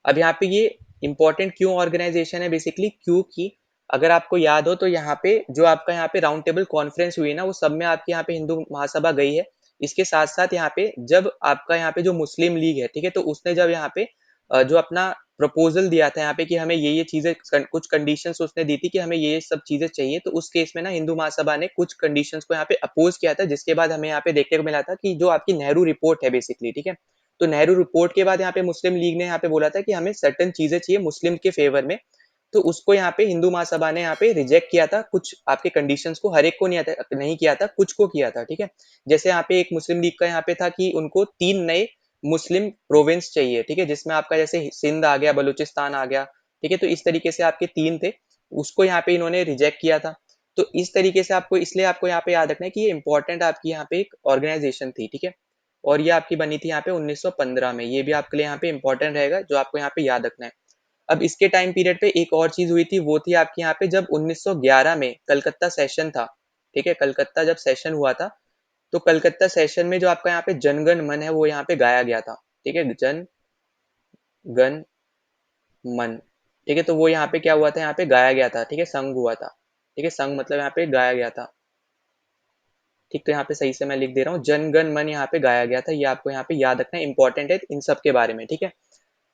अब यहाँ पे ये इंपॉर्टेंट क्यों ऑर्गेनाइजेशन है, बेसिकली क्योंकि अगर आपको याद हो, तो यहाँ पे जो आपका यहाँ पे राउंड टेबल कॉन्फ्रेंस हुई ना, वो सब में आपके यहाँ पे हिंदू महासभा गई है। इसके साथ साथ यहाँ पे जब आपका यहाँ पे जो मुस्लिम लीग है, ठीक है, तो उसने जब यहाँ पे जो अपना प्रपोजल दिया था यहाँ पे कि हमें ये चीजें, कुछ कंडीशंस उसने दी थी कि हमें ये सब चीजें चाहिए, तो उस केस में ना हिंदू महासभा ने कुछ कंडीशंस को यहाँ पे अपोज किया था, जिसके बाद हमें यहाँ पे देखने को मिला था कि जो आपकी नेहरू रिपोर्ट है बेसिकली, ठीक है, तो नेहरू रिपोर्ट के बाद यहाँ पे मुस्लिम लीग ने यहाँ पे बोला था कि हमें सर्टन चीजें चाहिए मुस्लिम के फेवर में, तो उसको यहाँ पे हिंदू महासभा ने यहाँ पे रिजेक्ट किया था, कुछ आपके कंडीशंस को, हर एक को नहीं किया था, कुछ को किया था, ठीक है। जैसे यहाँ पे एक मुस्लिम लीग का यहाँ पे था कि उनको 3 नए मुस्लिम प्रोविंस चाहिए, ठीक है, जिसमें आपका जैसे सिंध आ गया, बलूचिस्तान आ गया, ठीक है, तो इस तरीके से आपके 3 थे, उसको यहाँ पे इन्होंने रिजेक्ट किया था। तो इस तरीके से आपको, इसलिए आपको यहाँ पे याद रखना है कि ये इंपॉर्टेंट आपकी यहाँ पे एक ऑर्गेनाइजेशन थी, ठीक है, और ये आपकी बनी थी यहाँ पे 1915 में, ये भी आपके लिए यहाँ पे इंपॉर्टेंट रहेगा, जो आपको यहाँ पे याद रखना है। अब इसके टाइम पीरियड पे एक और चीज हुई थी, वो थी आपके यहाँ पे जब 1911 में कलकत्ता सेशन था, ठीक है, कलकत्ता जब सेशन हुआ था, तो कलकत्ता सेशन में जो आपका यहाँ पे जनगण मन है वो यहाँ पे गाया गया था, ठीक है, जन गण मन, ठीक है, तो वो यहाँ पे क्या हुआ था, यहाँ पे गाया गया था, ठीक है, संग हुआ था, ठीक है, संग मतलब यहाँ पे गाया गया था, ठीक, तो यहाँ पे सही से मैं लिख दे रहा हूँ, जनगण मन यहाँ पे गाया गया था, ये आपको यहाँ पे याद रखना है, इंपॉर्टेंट है इन सब के बारे में, ठीक है।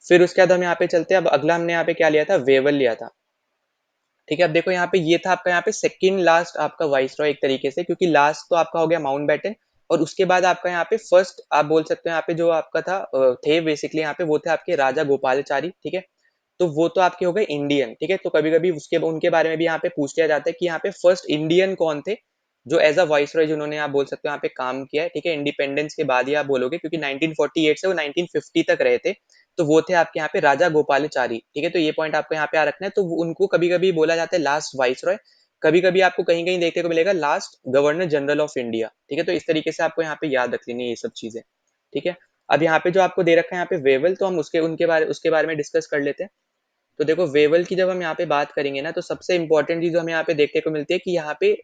फिर उसके बाद हम यहाँ पे चलते हैं, अब अगला हमने यहाँ पे क्या लिया था, वेवल लिया था, ठीक है। अब देखो यहाँ पे ये था आपका यहाँ पे सेकंड लास्ट आपका वाइसरॉय एक तरीके से, क्योंकि लास्ट तो आपका हो गया माउंटबेटन, और उसके बाद आपका यहाँ पे फर्स्ट आप बोल सकते हो यहाँ पे जो आपका था थे बेसिकली यहाँ पे वो थे आपके राजा गोपालाचारी, ठीक है, तो वो तो आपके हो गए इंडियन, ठीक है, तो कभी कभी उसके उनके बारे में भी यहाँ पे पूछ लिया जाता है कि यहाँ पे फर्स्ट इंडियन कौन थे जो एज अ वाइसरॉय जिन्होंने आप बोल सकते हो यहाँ पे काम किया है, ठीक है, इंडिपेंडेंस के बाद ही आप बोलोगे, क्योंकि 1948 से वो 1950 तक रहे थे, तो वो थे आपके यहाँ पे राजा गोपालाचारी, ठीक है, तो ये पॉइंट आपको यहाँ पे आ रखना है, तो उनको कभी कभी बोला जाता है लास्ट वाइसरॉय, कभी कभी आपको कहीं कहीं देखने को मिलेगा last governor general of India, ठीक है, तो इस तरीके से आपको यहाँ पे याद रख लेनी है ये सब चीजें, ठीक है। अब यहाँ पे जो आपको दे रखा है यहाँ पे वेवल, तो हम उसके बारे में डिस्कस कर लेते हैं। तो देखो वेवल की जब हम यहाँ पे बात करेंगे ना, तो सबसे इंपॉर्टेंट चीज हमें यहाँ पे देखने को मिलती है कि यहाँ पे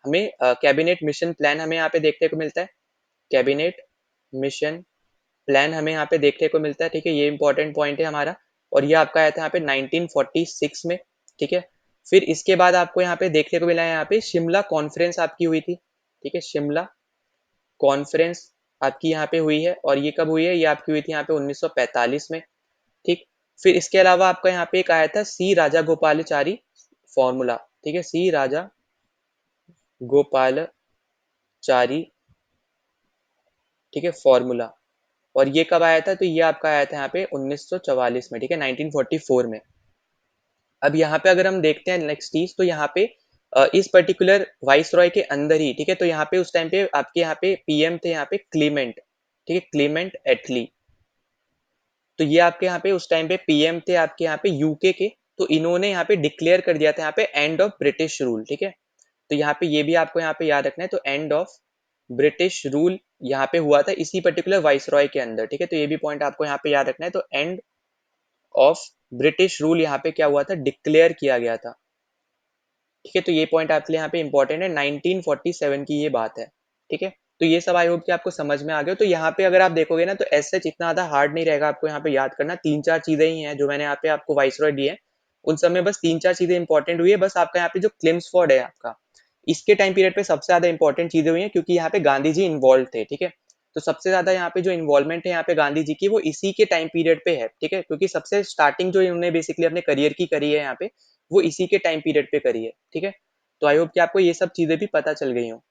हमें कैबिनेट मिशन प्लान हमें यहाँ पे देखने को मिलता है, कैबिनेट मिशन प्लान हमें यहाँ पे देखने को मिलता है, ठीक है, ये इंपॉर्टेंट पॉइंट है हमारा, और ये आपका आया था यहाँ पे 1946 में, ठीक है। फिर इसके बाद आपको यहाँ पे देखने को मिला है यहाँ पे शिमला कॉन्फ्रेंस आपकी हुई थी, ठीक है, शिमला कॉन्फ्रेंस आपकी यहाँ पे हुई है, और ये कब हुई है, ये आपकी हुई थी यहाँ पे 1945 में, ठीक। फिर इसके अलावा आपका यहाँ पे एक आया था सी राजा गोपालाचारी फॉर्मूला, ठीक है, सी राजा गोपालाचारी, ठीक है, फॉर्मूला, और ये कब आया था, तो ये आपका आया था यहाँ पे 1944 में, ठीक है, 1944 में। अब यहाँ पे अगर हम देखते हैं नेक्स्ट चीज, तो यहाँ पे इस पर्टिकुलर वाइस रॉय के अंदर ही, ठीक है, तो यहाँ पे उस टाइम पे आपके यहाँ पे पीएम थे यहाँ पे क्लीमेंट, ठीक है, क्लीमेंट एटली, तो ये आपके यहाँ पे उस टाइम पे पीएम थे आपके यहाँ पे यूके के, तो इन्होंने यहाँ पे डिक्लेयर कर दिया था यहाँ पे एंड ऑफ ब्रिटिश रूल, ठीक है, तो यहाँ पे ये भी आपको यहाँ पे याद रखना है, तो एंड ऑफ ब्रिटिश रूल यहाँ पे हुआ था इसी पर्टिकुलर वाइसरॉय के अंदर, ठीक है, तो ये भी पॉइंट आपको यहाँ पे याद रखना है, तो एंड ऑफ ब्रिटिश रूल यहाँ पे क्या हुआ था, डिक्लेयर किया गया था, ठीक है, तो ये पॉइंट आपके लिए यहाँ पे इंपॉर्टेंट है, 1947 की ये बात है, ठीक है। तो ये सब आई होप कि आपको समझ में आ गया, तो यहाँ पे अगर आप देखोगे ना, तो ऐसे इतना ज्यादा हार्ड नहीं रहेगा आपको यहाँ पे याद करना, 3-4 चीजें ही हैं जो मैंने यहाँ पे आपको वाइसरॉय दी है, उन सब में बस 3-4 चीजें इंपॉर्टेंट हुई है, बस आपका यहाँ पे जो क्लिम्सफोर्ड है आपका, इसके टाइम पीरियड पे सबसे ज्यादा इंपॉर्टेंट चीजें हुई है, क्योंकि यहाँ पे गांधी जी इन्वॉल्व थे, ठीक है, तो सबसे ज्यादा यहाँ पे जो इन्वॉल्वमेंट है यहाँ पे गांधी जी की, वो इसी के टाइम पीरियड पे है, ठीक है, क्योंकि सबसे स्टार्टिंग जो इन्होंने बेसिकली अपने करियर की करी है यहाँ पे, वो इसी के टाइम पीरियड पे करी है, ठीक है। तो आई होप कि आपको ये सब चीजें भी पता चल गई हो।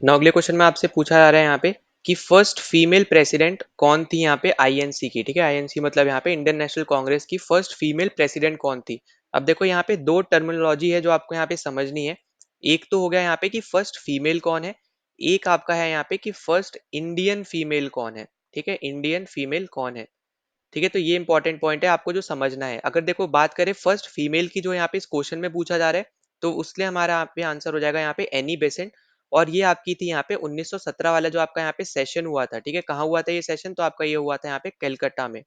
नाउ अगले क्वेश्चन में आपसे पूछा जा रहा है यहाँ पे कि फर्स्ट फीमेल प्रेसिडेंट कौन थी यहाँ पे आईएनसी की, ठीक है, आईएनसी मतलब यहाँ पे इंडियन नेशनल कांग्रेस की फर्स्ट फीमेल प्रेसिडेंट कौन थी। अब देखो यहाँ पे दो टर्मिनोलॉजी है जो आपको यहाँ पे समझनी है, एक तो हो गया यहाँ पे कि फर्स्ट फीमेल कौन है, एक आपका है यहाँ पे कि फर्स्ट इंडियन फीमेल कौन है, ठीक है, इंडियन फीमेल कौन है, ठीक है, तो ये इंपॉर्टेंट पॉइंट है आपको जो समझना है। अगर देखो बात करें फर्स्ट फीमेल की जो यहाँ पे इस क्वेश्चन में पूछा जा रहा है, तो उसके हमारा यहाँ पे आंसर हो जाएगा यहाँ पे एनी बेसेंट, और ये आपकी थी यहाँ पे 1917 वाला जो आपका यहाँ पे सेशन हुआ था, ठीक है, कहाँ हुआ था ये सेशन, तो आपका ये हुआ था यहाँ पे कलकत्ता में,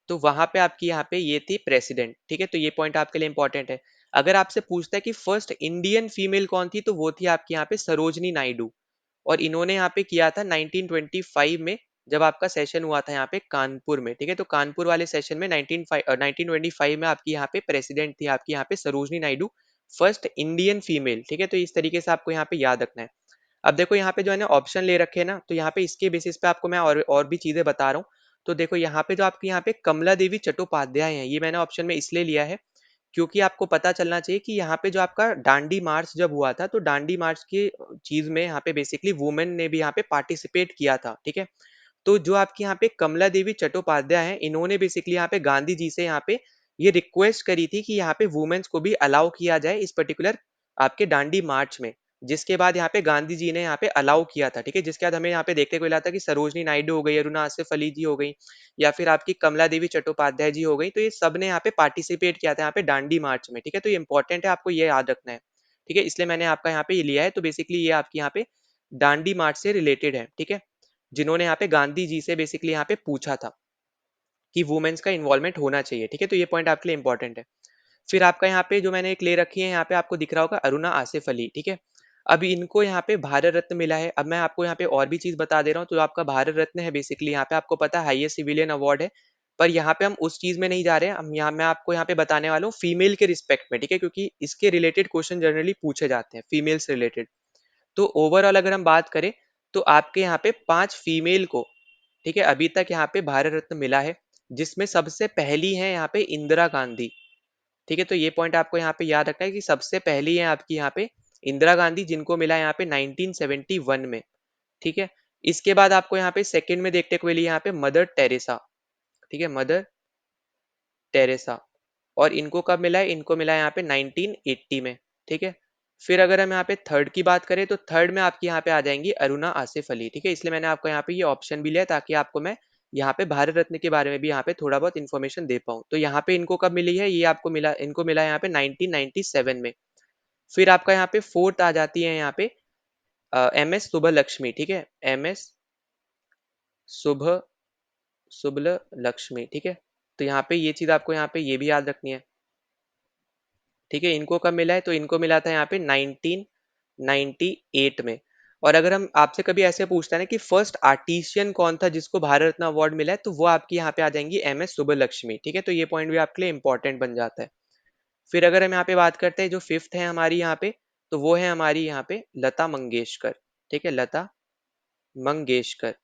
तो वहां पे आपकी यहाँ पे ये थी प्रेसिडेंट, ठीक है, तो ये पॉइंट आपके लिए इंपॉर्टेंट है। अगर आपसे पूछता है कि फर्स्ट इंडियन फीमेल कौन थी, तो वो थी आपकी यहाँ पे सरोजनी नायडू, और इन्होंने यहाँ पे किया था 1925 में, जब आपका सेशन हुआ था यहाँ पे कानपुर में, ठीक है, तो कानपुर वाले सेशन में 1925 में आपकी यहाँ पे प्रेसिडेंट थी आपकी यहाँ पे Sarojini Naidu, first Indian female, ठीक है, तो इस तरीके से आपको यहाँ पे याद रखना है। अब देखो यहाँ पे जो है ना ऑप्शन ले रखे हैं ना, तो यहाँ पे इसके बेसिस पे आपको मैं और भी चीजें बता रहा हूँ। तो देखो यहाँ पे जो आपकी यहाँ पे कमला देवी चट्टोपाध्याय हैं, ये मैंने ऑप्शन में इसलिए लिया है क्योंकि आपको पता चलना चाहिए कि यहाँ पे जो आपका डांडी मार्च जब हुआ था, तो डांडी मार्च की चीज में यहाँ पे बेसिकली वुमेन ने भी यहाँ पे पार्टिसिपेट किया था, ठीक है। तो जो आपकी यहाँ पे कमला देवी चट्टोपाध्याय हैं, इन्होंने बेसिकली यहाँ पे गांधी जी से यहाँ पे ये रिक्वेस्ट करी थी कि यहाँ पे वुमेन्स को भी अलाउ किया जाए इस पर्टिकुलर आपके डांडी मार्च में। जिसके बाद यहाँ पे गांधी जी ने यहाँ पे अलाउ किया था, ठीक है। जिसके बाद हमें यहाँ पे देखने को मिला था कि सरोजनी नायडू हो गई, अरुणा आसिफ अली जी हो गई, या फिर आपकी कमला देवी चट्टोपाध्याय जी हो गई, तो ये सब ने यहाँ पे पार्टिसिपेट किया था यहाँ पे डांडी मार्च में, ठीक है। तो ये इंपॉर्टेंट है, आपको ये याद रखना है, ठीक है। इसलिए मैंने आपका यहाँ पे ये लिया है। तो बेसिकली ये आपकी यहाँ पे डांडी मार्च से रिलेटेड है, ठीक है, जिन्होंने यहाँ पे गांधी जी से बेसिकली यहाँ पे पूछा था कि वुमेन्स का इन्वॉल्वमेंट होना चाहिए, ठीक है। तो ये पॉइंट आपके लिए इंपॉर्टेंट है। फिर आपका यहाँ पे जो मैंने एक ले रखी है, यहाँ पे आपको दिख रहा होगा अरुणा आसिफ अली, ठीक है। अब इनको यहाँ पे भारत रत्न मिला है। अब मैं आपको यहाँ पे और भी चीज बता दे रहा हूँ। तो आपका भारत रत्न है बेसिकली यहाँ पे आपको पता है हाईएस्ट सिविलियन अवार्ड है। पर यहाँ पे हम उस चीज में नहीं जा रहे हैं, हम यहाँ मैं आपको यहाँ पे बताने वाला हूँ फीमेल के रिस्पेक्ट में, ठीक है, क्योंकि इसके रिलेटेड क्वेश्चन जनरली पूछे जाते हैं फीमेल से रिलेटेड। तो ओवरऑल अगर हम बात करें, तो आपके यहाँ पे 5 फीमेल को, ठीक है, अभी तक यहाँ पे भारत रत्न मिला है, जिसमें सबसे पहली है यहाँ पे इंदिरा गांधी, ठीक है। तो ये पॉइंट आपको यहाँ पे याद रखना है कि सबसे पहली है आपकी यहाँ पे इंदिरा गांधी, जिनको मिला है यहाँ पे 1971 में, ठीक है। इसके बाद आपको यहाँ पे सेकंड में देखने को मिली यहाँ पे मदर टेरेसा, ठीक है, मदर टेरेसा। और इनको कब मिला है, इनको मिला है यहाँ पे 1980 में, ठीक है। फिर अगर हम यहाँ पे थर्ड की बात करें, तो थर्ड में आपकी यहाँ पे आ जाएंगी अरुणा आसिफ अली, ठीक है। इसलिए मैंने आपको यहाँ पे ये ऑप्शन भी लिया ताकि आपको मैं यहाँ पे भारत रत्न के बारे में भी यहाँ पे थोड़ा बहुत इन्फॉर्मेशन दे पाऊँ। तो यहाँ पे इनको कब मिली है, ये आपको मिला, इनको मिला है यहाँ पे 1997 में। फिर आपका यहाँ पे फोर्थ आ जाती है यहाँ पे एम एस सुब्बा लक्ष्मी, ठीक है, एम एस सुबह सुबल लक्ष्मी, ठीक है। तो यहाँ पे ये चीज आपको यहाँ पे ये भी याद रखनी है, ठीक है। इनको कब मिला है, तो इनको मिला था यहाँ पे 1998 में। और अगर हम आपसे कभी ऐसे पूछता है ना कि फर्स्ट आर्टिशियन कौन था जिसको भारत रत्न अवार्ड मिला है, तो वो आपकी यहाँ पे आ जाएंगी एम एस सुब्बलक्ष्मी, ठीक है। तो ये पॉइंट भी आपके लिए इंपॉर्टेंट बन जाता है। फिर अगर हम यहाँ पे बात करते हैं जो फिफ्थ है हमारी यहाँ पे, तो वो है हमारी यहाँ पे लता मंगेशकर, ठीक है, लता मंगेशकर,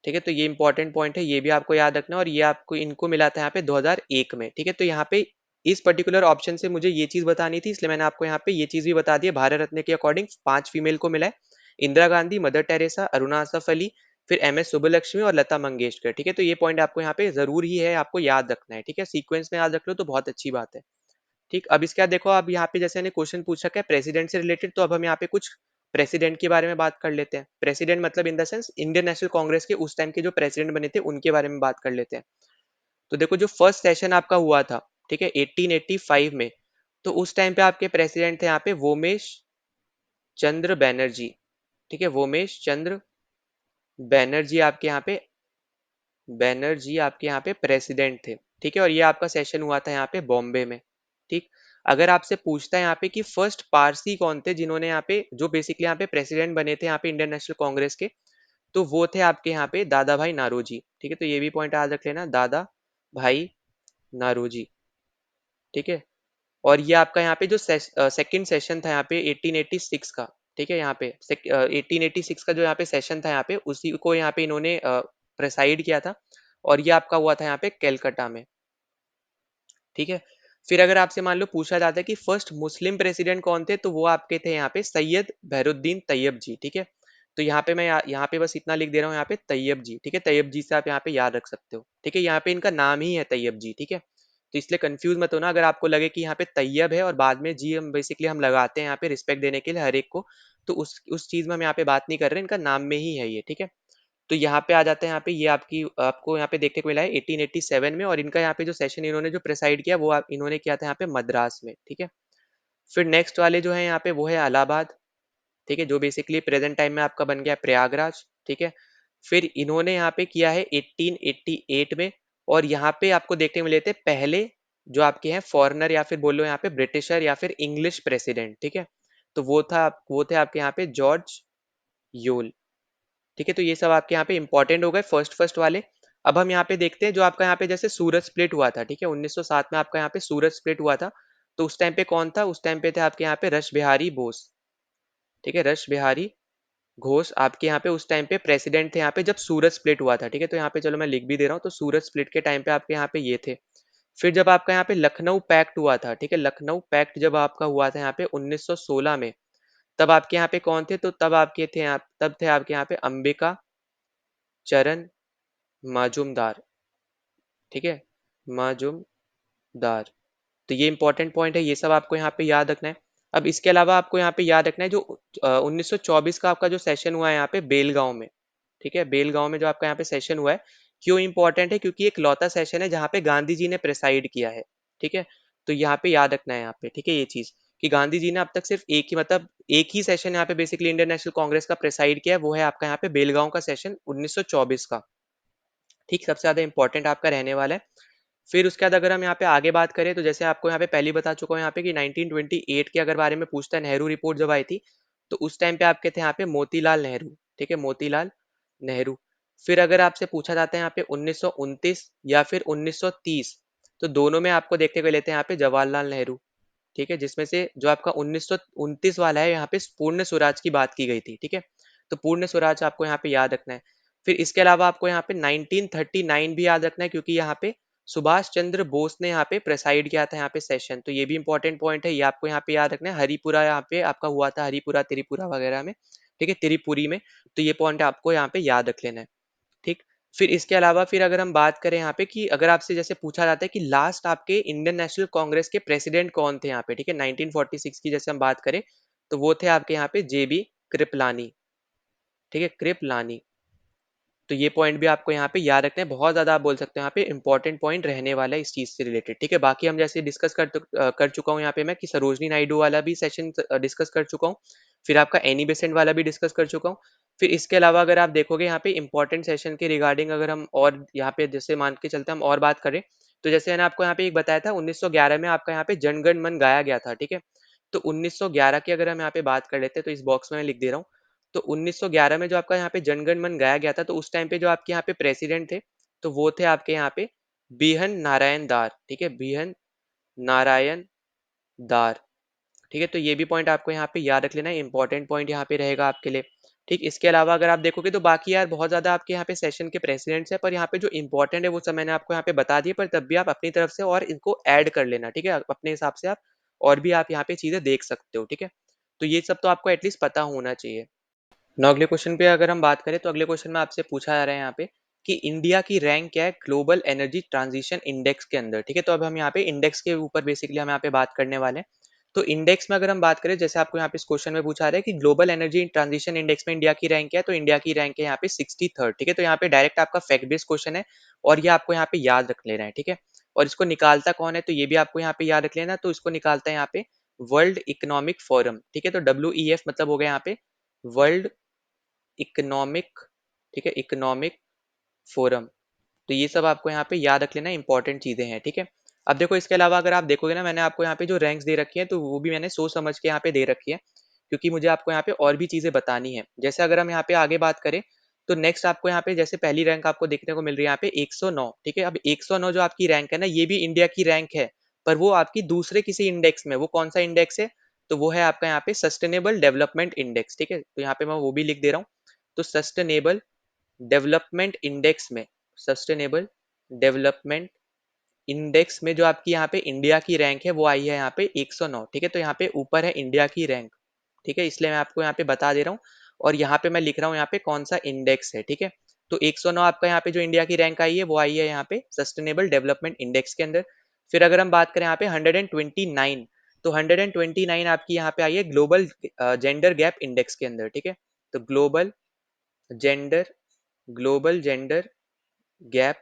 ठीक है। तो ये इंपॉर्टेंट पॉइंट है, ये भी आपको याद रखना है। और ये आपको इनको मिला था यहाँ पे 2001 में, ठीक है। तो यहाँ पे इस पर्टिकुलर ऑप्शन से मुझे ये चीज बतानी थी, इसलिए मैंने आपको यहाँ पे ये चीज भी बता दी है। भारत रत्न के अकॉर्डिंग 5 फीमेल को मिला है, इंदिरा गांधी, मदर टेरेसा, अरुणा आसफ अली, फिर एम एस सुब्बलक्ष्मी और लता मंगेशकर, ठीक है। तो ये पॉइंट आपको यहाँ पे जरूर ही है, आपको याद रखना है, ठीक है। सीक्वेंस में याद रख लो तो बहुत अच्छी बात है, ठीक। अब इसके बाद देखो, अब यहाँ पे जैसे मैंने क्वेश्चन पूछा है प्रेसिडेंट से रिलेटेड, तो अब हम यहाँ पे कुछ प्रेसिडेंट के बारे में बात कर लेते हैं। प्रेसिडेंट मतलब in the sense Indian national Congress के उस टाइम के जो प्रेसिडेंट बने थे उनके बारे में बात कर लेते हैं। तो देखो जो फर्स्ट सेशन आपका हुआ था, ठीक है, 1885 में, तो उस टाइम पे आपके प्रेसिडेंट थे यहाँ पे वोमेश चंद्र बैनर्जी, ठीक है, वोमेश चंद्र बैनर्जी आपके यहाँ पे, बैनर्जी आपके यहाँ पे प्रेसिडेंट थे, ठीक है। और ये आपका सेशन हुआ था यहाँ पे बॉम्बे में, ठीक। अगर आपसे पूछता है यहाँ पे कि फर्स्ट पारसी कौन थे जिन्होंने यहाँ पे जो बेसिकली यहाँ पे प्रेसिडेंट बने थे यहाँ पे इंडियन नेशनल कांग्रेस के, तो वो थे आपके यहाँ पे दादा भाई नारोजी, ठीक है। तो ये भी पॉइंट याद रख लेना, दादा भाई नारोजी, ठीक है। और ये आपका यहाँ पे जो सेकंड सेशन था यहाँ पे 1886 का, ठीक है, यहाँ पे 1886 का जो यहाँ पे सेशन था यहाँ पे उसी को यहाँ पे इन्होंने प्रेसाइड किया था। और ये आपका हुआ था यहाँ पे कैलकाटा में, ठीक है। फिर अगर आपसे मान लो पूछा जाता है कि फर्स्ट मुस्लिम प्रेसिडेंट कौन थे, तो वो आपके थे यहाँ पे सैयद बहरुद्दीन तैयब जी, ठीक है। तो यहाँ पे मैं यहाँ पे बस इतना लिख दे रहा हूँ यहाँ पे तैयब जी, ठीक है। तैयब जी से आप यहाँ पे याद रख सकते हो, ठीक है। यहाँ पे इनका नाम ही है तैयब जी, ठीक है। तो इसलिए कंफ्यूज मत होना, अगर आपको लगे कि यहाँ पे तैयब है और बाद में जी हम बेसिकली हम लगाते हैं यहाँ पे रिस्पेक्ट देने के लिए हर एक को, तो उस चीज में हम यहाँ पे बात नहीं कर रहे हैं, इनका नाम में ही है ये, ठीक है। तो यहाँ पे आ जाते हैं, यहाँ पे ये आपकी आपको यहाँ पे देखने को मिला है 1887 में। और इनका यहाँ पे जो सेशन इन्होंने जो प्रेसाइड किया वो इन्होंने किया था यहाँ पे मद्रास में, ठीक है। फिर नेक्स्ट वाले जो है यहाँ पे वो है इलाहाबाद, ठीक है, जो बेसिकली प्रेजेंट टाइम में आपका बन गया प्रयागराज, ठीक है। फिर इन्होंने यहाँ पे किया है 1888 में। और यहाँ पे आपको देखने को मिले थे पहले जो आपके हैं फॉरेनर या फिर बोलो यहाँ पे ब्रिटिशर या फिर इंग्लिश प्रेसिडेंट, ठीक है। तो वो थे आपके यहाँ पे जॉर्ज योल, ठीक है। तो ये सब आपके यहाँ पे इंपॉर्टेंट हो गए फर्स्ट फर्स्ट वाले। अब हम यहाँ पे देखते हैं जो आपका यहाँ पे जैसे सूरज स्प्लिट हुआ था, ठीक है, 1907 में आपका यहाँ पे सूरज स्प्लिट हुआ था। तो उस टाइम पे कौन था, उस टाइम पे थे आपके यहाँ पे रश बिहारी बोस, ठीक है, रश बिहारी घोष आपके यहाँ पे उस टाइम पे प्रेसिडेंट थे यहाँ पे जब सूरत स्प्लिट हुआ था, ठीक है। तो यहाँ पे चलो मैं लिख भी दे रहा हूँ, तो सूरत स्प्लिट के टाइम पे आपके यहाँ पे ये थे। फिर जब आपका यहाँ पे लखनऊ पैक्ट हुआ था, ठीक है, लखनऊ पैक्ट जब आपका हुआ था यहाँ पे 1916 में, तब आपके यहाँ पे कौन थे? तो तब थे आपके यहाँ पे अंबिका चरण मजूमदार, ठीक है, मजूमदार। तो ये इंपॉर्टेंट पॉइंट है, ये सब आपको यहाँ पे याद रखना है। अब इसके अलावा आपको यहाँ पे याद रखना है जो 1924 का आपका जो सेशन हुआ है यहाँ पे बेलगांव में, ठीक है, बेलगांव में जो आपका यहाँ पे सेशन हुआ है, क्यों इंपॉर्टेंट है? क्योंकि एक लौता सेशन है जहाँ पे गांधी जी ने प्रेसाइड किया है, ठीक है। तो यहाँ पे याद रखना है यहाँ पे, ठीक है, ये चीज कि गांधी जी ने अब तक सिर्फ एक ही मतलब एक ही सेशन यहाँ पे बेसिकली इंडियन नेशनल कांग्रेस का प्रेसाइड किया है, वो है आपका यहाँ पे बेलगांव का सेशन 1924 का, ठीक, सबसे ज्यादा इंपॉर्टेंट आपका रहने वाला है। फिर उसके बाद अगर हम यहाँ पे आगे बात करें तो जैसे आपको यहाँ पे पहले बता चुका हूँ यहाँ पे कि 1928 के अगर बारे में पूछता है, नेहरू रिपोर्ट जब आई थी, तो उस टाइम पे आपके थे यहाँ पे मोतीलाल नेहरू, ठीक है, मोतीलाल नेहरू। फिर अगर आपसे पूछा जाता है यहाँ पे 1929 या फिर 1930, तो दोनों में आपको देखने को लेते हैं यहाँ पे जवाहरलाल नेहरू, ठीक है, जिसमें से जो आपका 1929 वाला है यहाँ पे पूर्ण स्वराज की बात की गई थी, ठीक है। तो पूर्ण स्वराज आपको यहाँ पे याद रखना है। फिर इसके अलावा आपको यहाँ पे 1939 भी याद रखना है, क्योंकि यहाँ पे सुभाष चंद्र बोस ने यहाँ पे प्रेसाइड किया था यहाँ पे सेशन, तो ये भी इंपॉर्टेंट पॉइंट है, ये आपको यहाँ पे याद रखना है। हरिपुरा यहाँ पे आपका हुआ था, हरिपुरा त्रिपुरा वगैरह में, ठीक है, त्रिपुरी में। तो ये पॉइंट आपको यहाँ पे याद रख लेना है, ठीक। फिर इसके अलावा फिर अगर हम बात करें यहाँ पे कि अगर आपसे जैसे पूछा जाता है कि लास्ट आपके इंडियन नेशनल कांग्रेस के प्रेसिडेंट कौन थे यहाँ पे, ठीक है, 1946 की जैसे हम बात करें, तो वो थे आपके यहाँ पे जेबी कृपलानी, ठीक है, कृपलानी। तो ये पॉइंट भी आपको यहाँ पे याद रखना है, बहुत ज्यादा आप बोल सकते हो यहाँ पे इंपॉर्टेंट पॉइंट रहने वाला है इस चीज से रिलेटेड, ठीक है। बाकी हम जैसे कर चुका हूँ यहाँ पे मैं कि सरोजनी नायडू वाला भी सेशन डिस्कस कर चुका हूँ, फिर आपका एनी बेसेंट वाला भी डिस्कस कर चुका हूँ। फिर इसके अलावा अगर आप देखोगे यहाँ पे इंपॉर्टेंट सेशन के रिगार्डिंग अगर हम और यहाँ पे जैसे मान के चलते हम और बात करें, तो जैसे मैंने आपको यहाँ पे एक बताया था 1911 में आपका यहाँ पे जनगण मन गाया गया था, ठीक है। तो 1911 की अगर हम यहाँ पे बात कर लेते हैं, तो इस बॉक्स में मैं लिख दे रहा हूँ। तो 1911 में जो आपका यहाँ पे जनगण मन गाया गया था, तो उस टाइम पे जो आपके यहाँ पे प्रेसिडेंट थे, तो वो थे आपके यहाँ पे बीहन नारायण दार, ठीक है, बीहन नारायण दार, ठीक है। तो ये भी पॉइंट आपको यहाँ पे याद रख लेना है, इंपॉर्टेंट पॉइंट यहाँ पे रहेगा आपके लिए, ठीक। इसके अलावा अगर आप देखोगे तो बाकी यार बहुत ज्यादा आपके यहाँ पे सेशन के प्रेसिडेंट्स है, पर यहाँ पे जो इंपॉर्टेंट है वो सब मैंने आपको यहाँ पे बता दिए, पर तब भी आप अपनी तरफ से और इनको ऐड कर लेना, ठीक है, अपने हिसाब से आप और भी आप यहाँ पे चीजें देख सकते हो, ठीक है। तो ये सब तो आपको एटलीस्ट पता होना चाहिए। ना अगले क्वेश्चन पे अगर हम बात करें, तो अगले क्वेश्चन में आपसे पूछा जा रहा है यहाँ पे कि इंडिया की रैंक क्या है ग्लोबल एनर्जी ट्रांजिशन इंडेक्स के अंदर, ठीक है। तो अब हम यहाँ पे इंडेक्स के ऊपर बेसिकली हम यहाँ पे बात करने वाले हैं। तो इंडेक्स में अगर हम बात करें, जैसे आपको यहाँ पे इस क्वेश्चन में पूछा रहा है कि ग्लोबल एनर्जी ट्रांजिशन इंडेक्स में इंडिया की रैंक क्या है, तो इंडिया की रैंक है यहाँ पे 63rd, ठीक है। तो यहाँ पे डायरेक्ट आपका फैक्ट बेस्ड क्वेश्चन है, और ये आपको यहाँ पे याद रख लेना है, ठीक है। और इसको निकालता कौन है, तो ये भी आपको यहाँ पे याद रख लेना। तो इसको निकालता है यहाँ पे वर्ल्ड इकोनॉमिक फोरम, ठीक है। तो WEF मतलब हो गया यहाँ पे वर्ल्ड इकोनॉमिक, ठीक है, इकोनॉमिक फोरम। तो ये सब आपको यहाँ पे याद रख लेना, इंपॉर्टेंट चीजें हैं, ठीक है। अब देखो इसके अलावा अगर आप देखोगे ना, मैंने आपको यहाँ पे जो रैंक्स दे रखी है, तो वो भी मैंने सोच समझ के यहाँ पे दे रखी है, क्योंकि मुझे आपको यहाँ पे और भी चीजें बतानी है। जैसे अगर हम यहाँ पे आगे बात करें, तो नेक्स्ट आपको यहाँ पे जैसे पहली रैंक आपको देखने को मिल रही है यहाँ पे 109, ठीक है। अब 109 जो आपकी रैंक है ना, ये भी इंडिया की रैंक है, पर वो आपकी दूसरे किसी इंडेक्स में, वो कौन सा इंडेक्स है, तो वो है आपका यहाँ पे सस्टेनेबल डेवलपमेंट इंडेक्स, ठीक है। तो यहाँ पे मैं वो भी लिख दे रहा हूँ। तो सस्टेनेबल डेवलपमेंट इंडेक्स में, सस्टेनेबल डेवलपमेंट इंडेक्स में जो आपकी यहाँ पे इंडिया की रैंक है वो आई है यहाँ पे 109, ठीक है। तो यहाँ पे ऊपर है इंडिया की रैंक, ठीक है, इसलिए मैं आपको यहाँ पे बता दे रहा हूँ। और यहाँ पे मैं लिख रहा हूँ यहाँ पे कौन सा इंडेक्स है, ठीक है। तो 109 आपका यहाँ पे जो इंडिया की रैंक आई है वो आई है यहाँ पे सस्टेनेबल डेवलपमेंट इंडेक्स के अंदर। फिर अगर हम बात करें यहाँ पे 129, तो 129 आपकी यहाँ पे आई है ग्लोबल जेंडर गैप इंडेक्स के अंदर, ठीक है। तो gender global gender gap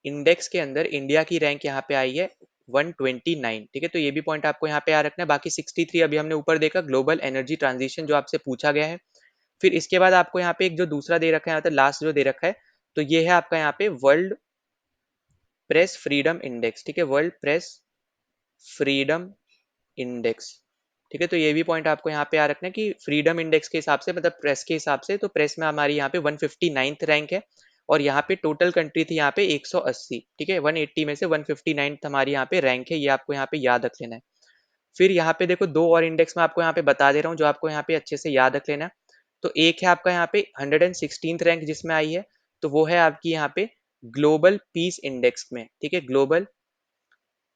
index के अंदर इंडिया की रैंक यहाँ पे आई है 129, ठीक है। तो ये भी पॉइंट आपको यहाँ पे याद रखना है। बाकी 63 अभी हमने ऊपर देखा ग्लोबल एनर्जी ट्रांजिशन जो आपसे पूछा गया है। फिर इसके बाद आपको यहाँ पे एक जो दूसरा दे रखा है, मतलब लास्ट जो दे रखा है, तो ये है आपका यहाँ पे वर्ल्ड प्रेस फ्रीडम इंडेक्स, ठीक है, वर्ल्ड प्रेस फ्रीडम इंडेक्स, ठीक है। तो ये भी पॉइंट आपको यहाँ पे याद रखना है कि फ्रीडम इंडेक्स के हिसाब से, मतलब प्रेस के हिसाब से, तो प्रेस में हमारी यहाँ पे 159th रैंक है, और यहाँ पे टोटल कंट्री थी यहाँ पे 180, ठीक है, 180 में से 159th हमारी यहाँ पे रैंक है, ये आपको यहाँ पे याद रख लेना है। फिर यहाँ पे देखो दो और इंडेक्स में आपको यहाँ पे बता दे रहा हूँ जो आपको यहाँ पे अच्छे से याद रख लेना है। तो एक है आपका यहाँ पे 116th रैंक जिसमें आई है, तो वो है आपकी यहाँ पे ग्लोबल पीस इंडेक्स में, ठीक है। ग्लोबल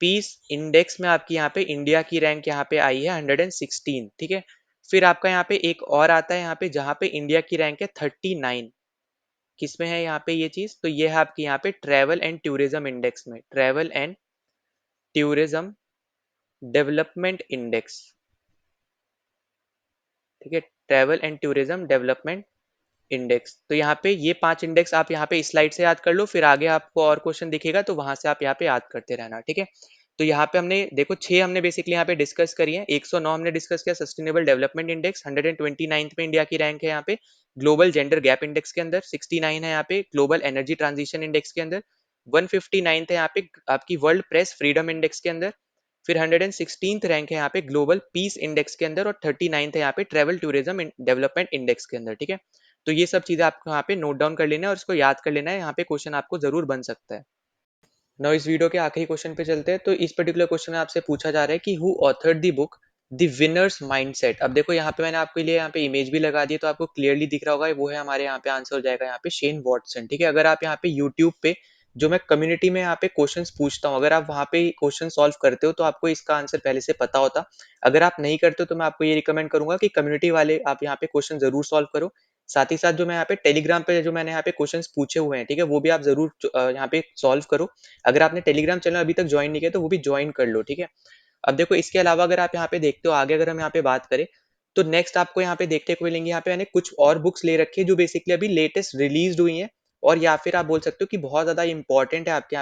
पीस इंडेक्स में आपकी यहाँ पे इंडिया की रैंक यहाँ पे आई है 116, ठीक है। फिर आपका यहाँ पे एक और आता है यहाँ पे जहाँ पे इंडिया की रैंक है 39। किसमें है यहाँ पे ये चीज? तो ये है आपकी यहाँ पे ट्रैवल एंड टूरिज्म इंडेक्स में, travel and tourism development index, ठीक है। Travel and tourism development index. तो यहाँ पे ये 5 इंडेक्स आप यहाँ पे इस स्लाइड से याद कर लो, फिर आगे आपको और क्वेश्चन दिखेगा तो वहां से आप यहाँ पे याद करते रहना, ठीक है। तो यहाँ पे हमने देखो 6 हमने बेसिकली यहाँ पे डिस्कस करी है। 109 हमने डिस्कस किया सस्टेनेबल डेवलपमेंट इंडेक्स, 129th पे इंडिया की रैंक है यहाँ पे। ग्लोबल जेंडर गैप इंडेक्स के अंदर 69 है यहाँ पे ग्लोबल एनर्जी ट्रांजिशन इंडेक्स के अंदर। 159th है यहाँ पे आपकी वर्ल्ड प्रेस फ्रीडम इंडेक्स के अंदर। फिर 116th रैंक है यहाँ पे ग्लोबल पीस इंडेक्स के अंदर, और 39th है यहाँ पे ट्रेवल टूरिज्म डेवलपमेंट इंडेक्स के अंदर, ठीक है। तो ये सब चीजें आपको यहाँ पे नोट डाउन कर लेना है और इसको याद कर लेना है, यहाँ पे क्वेश्चन आपको जरूर बन सकता है। नाउ इस वीडियो के आखिरी क्वेश्चन पे चलते हैं। तो इस पर्टिकुलर क्वेश्चन में आपसे पूछा जा रहा है कि who authored the book the winners mindset. अब देखो यहाँ पे मैंने आपके लिए यहाँ पे इमेज भी लगा दी, तो आपको क्लियरली दिख रहा होगा, वो है हमारे यहाँ पे आंसर हो जाएगा यहाँ पे शेन वॉटसन, ठीक है। अगर आप यहाँ पे यूट्यूब पे जो मैं कम्युनिटी में यहाँ पे क्वेश्चंस पूछता हूँ, अगर आप वहाँ पे क्वेश्चन सॉल्व करते हो तो आपको इसका आंसर पहले से पता होता। अगर आप नहीं करते हो तो मैं आपको ये रिकमेंड करूंगा कि कम्युनिटी वाले आप यहाँ पे क्वेश्चन जरूर सॉल्व करो। साथ ही साथ जो मैं यहाँ पे टेलीग्राम पे जो मैंने यहाँ पे क्वेश्चंस पूछे हुए हैं, ठीक है, वो भी आप जरूर यहाँ पे सॉल्व करो। अगर आपने टेलीग्राम चैनल अभी तक ज्वाइन नहीं किया तो वो भी ज्वाइन कर लो, ठीक है। अब देखो इसके अलावा अगर आप यहाँ पे देखते हो आगे, अगर हम यहाँ पे बात करें तो नेक्स्ट आपको यहाँ पे देखने को मिलेंगे, यहाँ पे मैंने कुछ और बुक्स ले रखी है जो बेसिकली अभी लेटेस्ट रिलीज हुई है, और या फिर आप बोल सकते हो कि बहुत ज्यादा इंपॉर्टेंट है आपके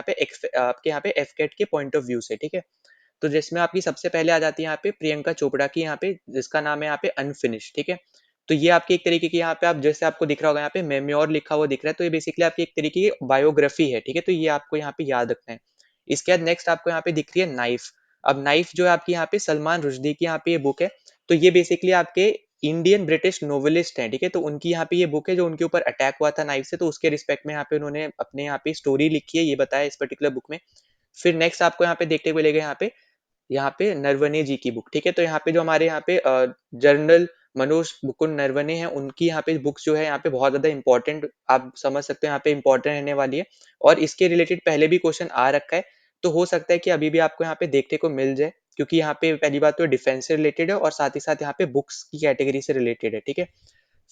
यहाँ पे एफकेट के पॉइंट ऑफ व्यू से, ठीक है। तो जिसमें आपकी सबसे पहले आ जाती है यहाँ पे प्रियंका चोपड़ा की, यहाँ पे जिसका नाम है यहाँ पे अनफिनिश, ठीक है। तो ये आपकी एक तरीके की यहाँ पे आप जैसे आपको दिख रहा होगा यहाँ पे मेम्योर लिखा हुआ दिख रहा है, तो ये बेसिकली आपकी एक तरीके की बायोग्राफी है, ठीक है। तो ये आपको यहाँ पे याद रखना है। इसके बाद नेक्स्ट आपको यहाँ पे दिख रही है नाइफ। अब नाइफ जो है आपकी यहाँ पे सलमान रुश्दी की यहाँ पे ये बुक है। तो ये बेसिकली आपके इंडियन ब्रिटिश नोवेलिस्ट हैं, ठीक है। तो उनकी यहाँ पे ये बुक है जो उनके ऊपर अटैक हुआ था नाइफ से, तो उसके रिस्पेक्ट में यहाँ पे उन्होंने अपने यहाँ पे स्टोरी लिखी है, ये बताया इस पर्टिकुलर बुक में। फिर नेक्स्ट आपको यहाँ पे देखते हुए मिलेगा यहाँ पे नरवणे जी की बुक, ठीक है। तो यहाँ पे जो हमारे यहाँ पे जनरल मनोज मुकुंद नरवणे हैं, उनकी यहाँ पे बुक्स जो है यहाँ पे बहुत ज्यादा इंपॉर्टेंट, आप समझ सकते हैं यहाँ पे इंपॉर्टेंट रहने वाली है। और इसके रिलेटेड पहले भी क्वेश्चन आ रखा है, तो हो सकता है कि अभी भी आपको यहाँ पे देखने को मिल जाए, क्योंकि यहाँ पे पहली बात तो डिफेंस से रिलेटेड है और साथ ही साथ यहाँ पे बुक्स की कैटेगरी से रिलेटेड है, ठीक है।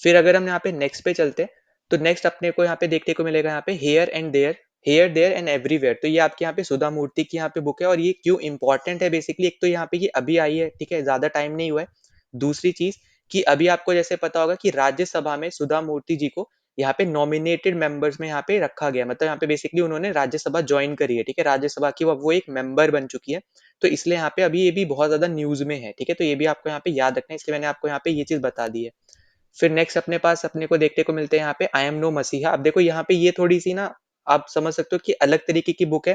फिर अगर हम यहाँ पे नेक्स्ट पे चलते हैं, तो नेक्स्ट अपने को यहाँ पे देखने को मिलेगा यहाँ पे हेयर देयर एंड एवरीवेयर। तो ये आपके यहाँ पे सुधा मूर्ति की यहाँ पे बुक है, और ये क्यों इंपॉर्टेंट है बेसिकली, एक तो यहाँ पे ये अभी आई है, ठीक है, ज्यादा टाइम नहीं हुआ है। दूसरी चीज कि अभी आपको जैसे पता होगा कि राज्यसभा में सुधा मूर्ति जी को यहाँ पे नॉमिनेटेड मेंबर्स में यहाँ पे रखा गया, मतलब यहाँ पे बेसिकली उन्होंने राज्यसभा ज्वाइन करी है, ठीक है, राज्यसभा की वो एक मेंबर बन चुकी है। तो इसलिए यहाँ पे अभी ये भी बहुत ज्यादा न्यूज में है, ठीक है। तो ये भी आपको यहाँ पे याद रखना है, इसलिए मैंने आपको यहाँ पे ये चीज बता दी है। फिर नेक्स्ट अपने पास अपने को देखने को मिलते हैं यहाँ पे आई एम नो मसीहा। अब देखो यहाँ पे ये थोड़ी सी ना, आप समझ सकते हो कि अलग तरीके की बुक है,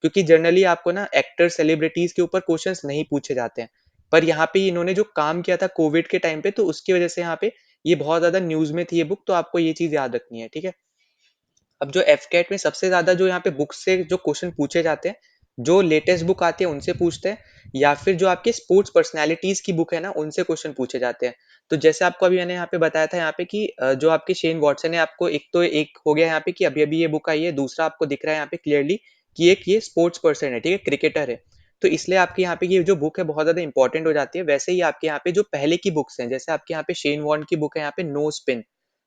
क्योंकि जनरली आपको ना एक्टर सेलिब्रिटीज के ऊपर क्वेश्चंस नहीं पूछे जाते हैं, पर यहाँ पे इन्होंने जो काम किया था कोविड के टाइम पे, तो उसकी वजह से यहाँ पे ये बहुत ज्यादा न्यूज में थी ये बुक, तो आपको ये चीज याद रखनी है, ठीक है। अब जो एफकेट में सबसे ज्यादा जो यहाँ पे बुक से जो क्वेश्चन पूछे जाते हैं, जो लेटेस्ट बुक आती है उनसे पूछते हैं, या फिर जो आपके स्पोर्ट्स पर्सनैलिटीज की बुक है ना उनसे क्वेश्चन पूछे जाते हैं। तो जैसे आपको अभी मैंने यहाँ पे बताया था यहाँ पे कि जो आपके शेन वॉटसन है, आपको एक तो एक हो गया यहाँ पे कि अभी अभी ये बुक आई है, दूसरा आपको दिख रहा है यहाँ पे क्लियरली कि एक ये स्पोर्ट्स पर्सन है, ठीक है, क्रिकेटर है। तो इसलिए आपके यहाँ पे ये जो बुक है बहुत ज्यादा इंपॉर्टेंट हो जाती है। वैसे ही आपके यहाँ पे जो पहले की बुक्स हैं, जैसे आपके यहाँ पे शेन वॉर्न की बुक है यहाँ पे नो स्पिन,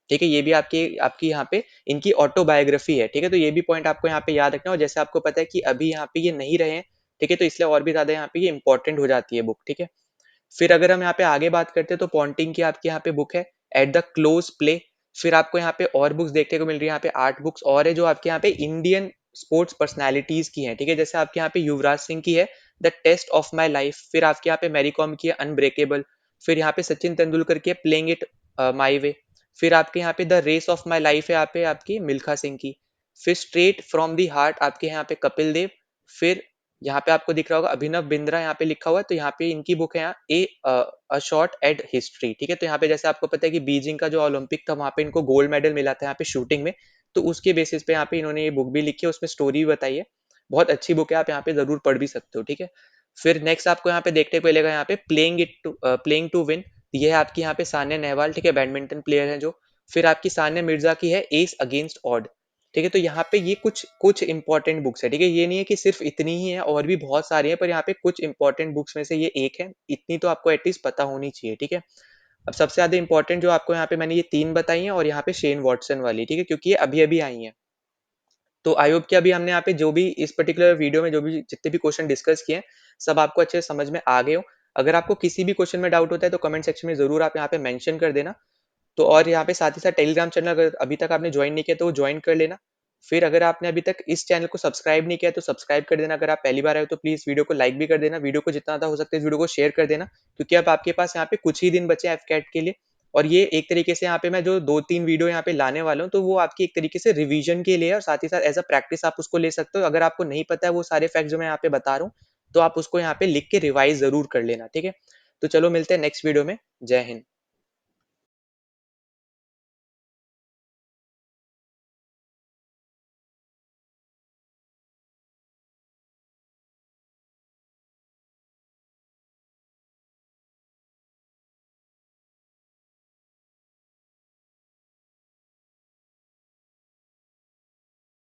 ठीक है, ये भी आपकी आपकी यहाँ पे इनकी ऑटोबायोग्राफी है, ठीक है। तो ये भी पॉइंट आपको यहाँ पे याद रखना है, और जैसे आपको पता है कि अभी यहाँ पे ये नहीं रहे हैं, ठीक है, तो इसलिए और भी ज्यादा यहाँ पे ये इंपॉर्टेंट हो जाती है बुक, ठीक है। फिर अगर हम यहाँ पे आगे बात करते हैं तो पॉन्टिंग की आपकी यहाँ पे बुक है एट द क्लोज प्ले। फिर आपको यहाँ पे और बुक्स देखने को मिल रही है, यहाँ पे 8 बुक्स और है जो आपके यहाँ पे इंडियन स्पोर्ट्स पर्सनैलिटीज की है, ठीक है। जैसे आपके यहाँ पे युवराज सिंह की है the test of my life, फिर आपके यहाँ पे मैरी कॉम की है अनब्रेकेबल, फिर यहाँ पे सचिन तेंदुलकर की है प्लेइंग इट माई वे, फिर आपके यहाँ पे the race of my life है यहाँ पे आपकी मिल्खा सिंह की, फिर स्ट्रेट फ्रॉम दी हार्ट आपके यहाँ पे कपिल देव, फिर यहाँ पे आपको दिख रहा होगा अभिनव बिंद्रा यहाँ पे लिखा हुआ है, तो यहाँ पे इनकी बुक है यहाँ अ शॉर्ट एट हिस्ट्री, ठीक है। तो यहाँ पे जैसे आपको पता है कि बीजिंग का जो ओलंपिक था वहां पे इनको गोल्ड मेडल मिला था यहाँ पे शूटिंग में, तो उसके बेसिस पे यहाँ पे इन्होंने ये बुक भी लिखी है, उसमें स्टोरी भी बताई है। बहुत अच्छी बुक है, आप यहाँ पे जरूर पढ़ भी सकते हो, ठीक है। फिर नेक्स्ट आपको यहाँ पे देखने को मिलेगा यहाँ पे प्लेइंग टू विन। ये है आपकी यहाँ पे सानिया नेहवाल, ठीक है, बैडमिंटन प्लेयर है जो। फिर आपकी सानिया मिर्जा की है एस अगेंस्ट ऑड, ठीक है। तो यहाँ पे ये कुछ कुछ इंपॉर्टेंट बुक्स है, ठीक है। ये नहीं है कि सिर्फ इतनी ही है, और भी बहुत सारी है, पर यहाँ पे कुछ इंपॉर्टेंट बुक्स में से ये एक है। इतनी तो आपको एटलीस्ट पता होनी चाहिए, ठीक है। अब सबसे ज्यादा इंपॉर्टेंट जो आपको यहाँ पे मैंने ये 3 बताई हैं, और यहाँ पे शेन वॉटसन वाली, ठीक है, क्योंकि ये अभी-अभी आई हैं। तो आई होप कि अभी हमने यहाँ पे जो भी इस पर्टिकुलर वीडियो में जो भी जितने भी क्वेश्चन डिस्कस किए हैं, सब आपको अच्छे से समझ में आ गए हो। अगर आपको किसी भी क्वेश्चन में डाउट होता है तो कमेंट सेक्शन में ज़रूर आप यहाँ पे मेंशन कर देना। तो और यहाँ पे साथ ही साथ टेलीग्राम चैनल अगर अभी तक आपने ज्वाइन नहीं किया तो वो ज्वाइन कर लेना। फिर अगर आपने अभी तक इस चैनल को सब्सक्राइब नहीं किया तो सब्सक्राइब कर देना। अगर आप पहली बार आए हो तो प्लीज़ वीडियो को लाइक भी कर देना। वीडियो को जितना ज़्यादा हो सकता है इस वीडियो को शेयर कर देना, क्योंकि अब आपके पास यहाँ पे कुछ ही दिन बचे हैं एफकेट के लिए। और ये एक तरीके से यहाँ पे मैं जो 2-3 वीडियो यहाँ पे लाने वाला हूँ, तो वो आपकी एक तरीके से रिवीजन के लिए है, और साथ ही साथ एज़ अ प्रैक्टिस आप उसको ले सकते हो। अगर आपको नहीं पता है वो सारे फैक्ट जो मैं यहाँ पे बता रहा हूँ, तो आप उसको यहाँ पे लिख के रिवाइज़ ज़रूर कर लेना, ठीक है? तो चलो मिलते हैं नेक्स्ट वीडियो में। जय हिंद।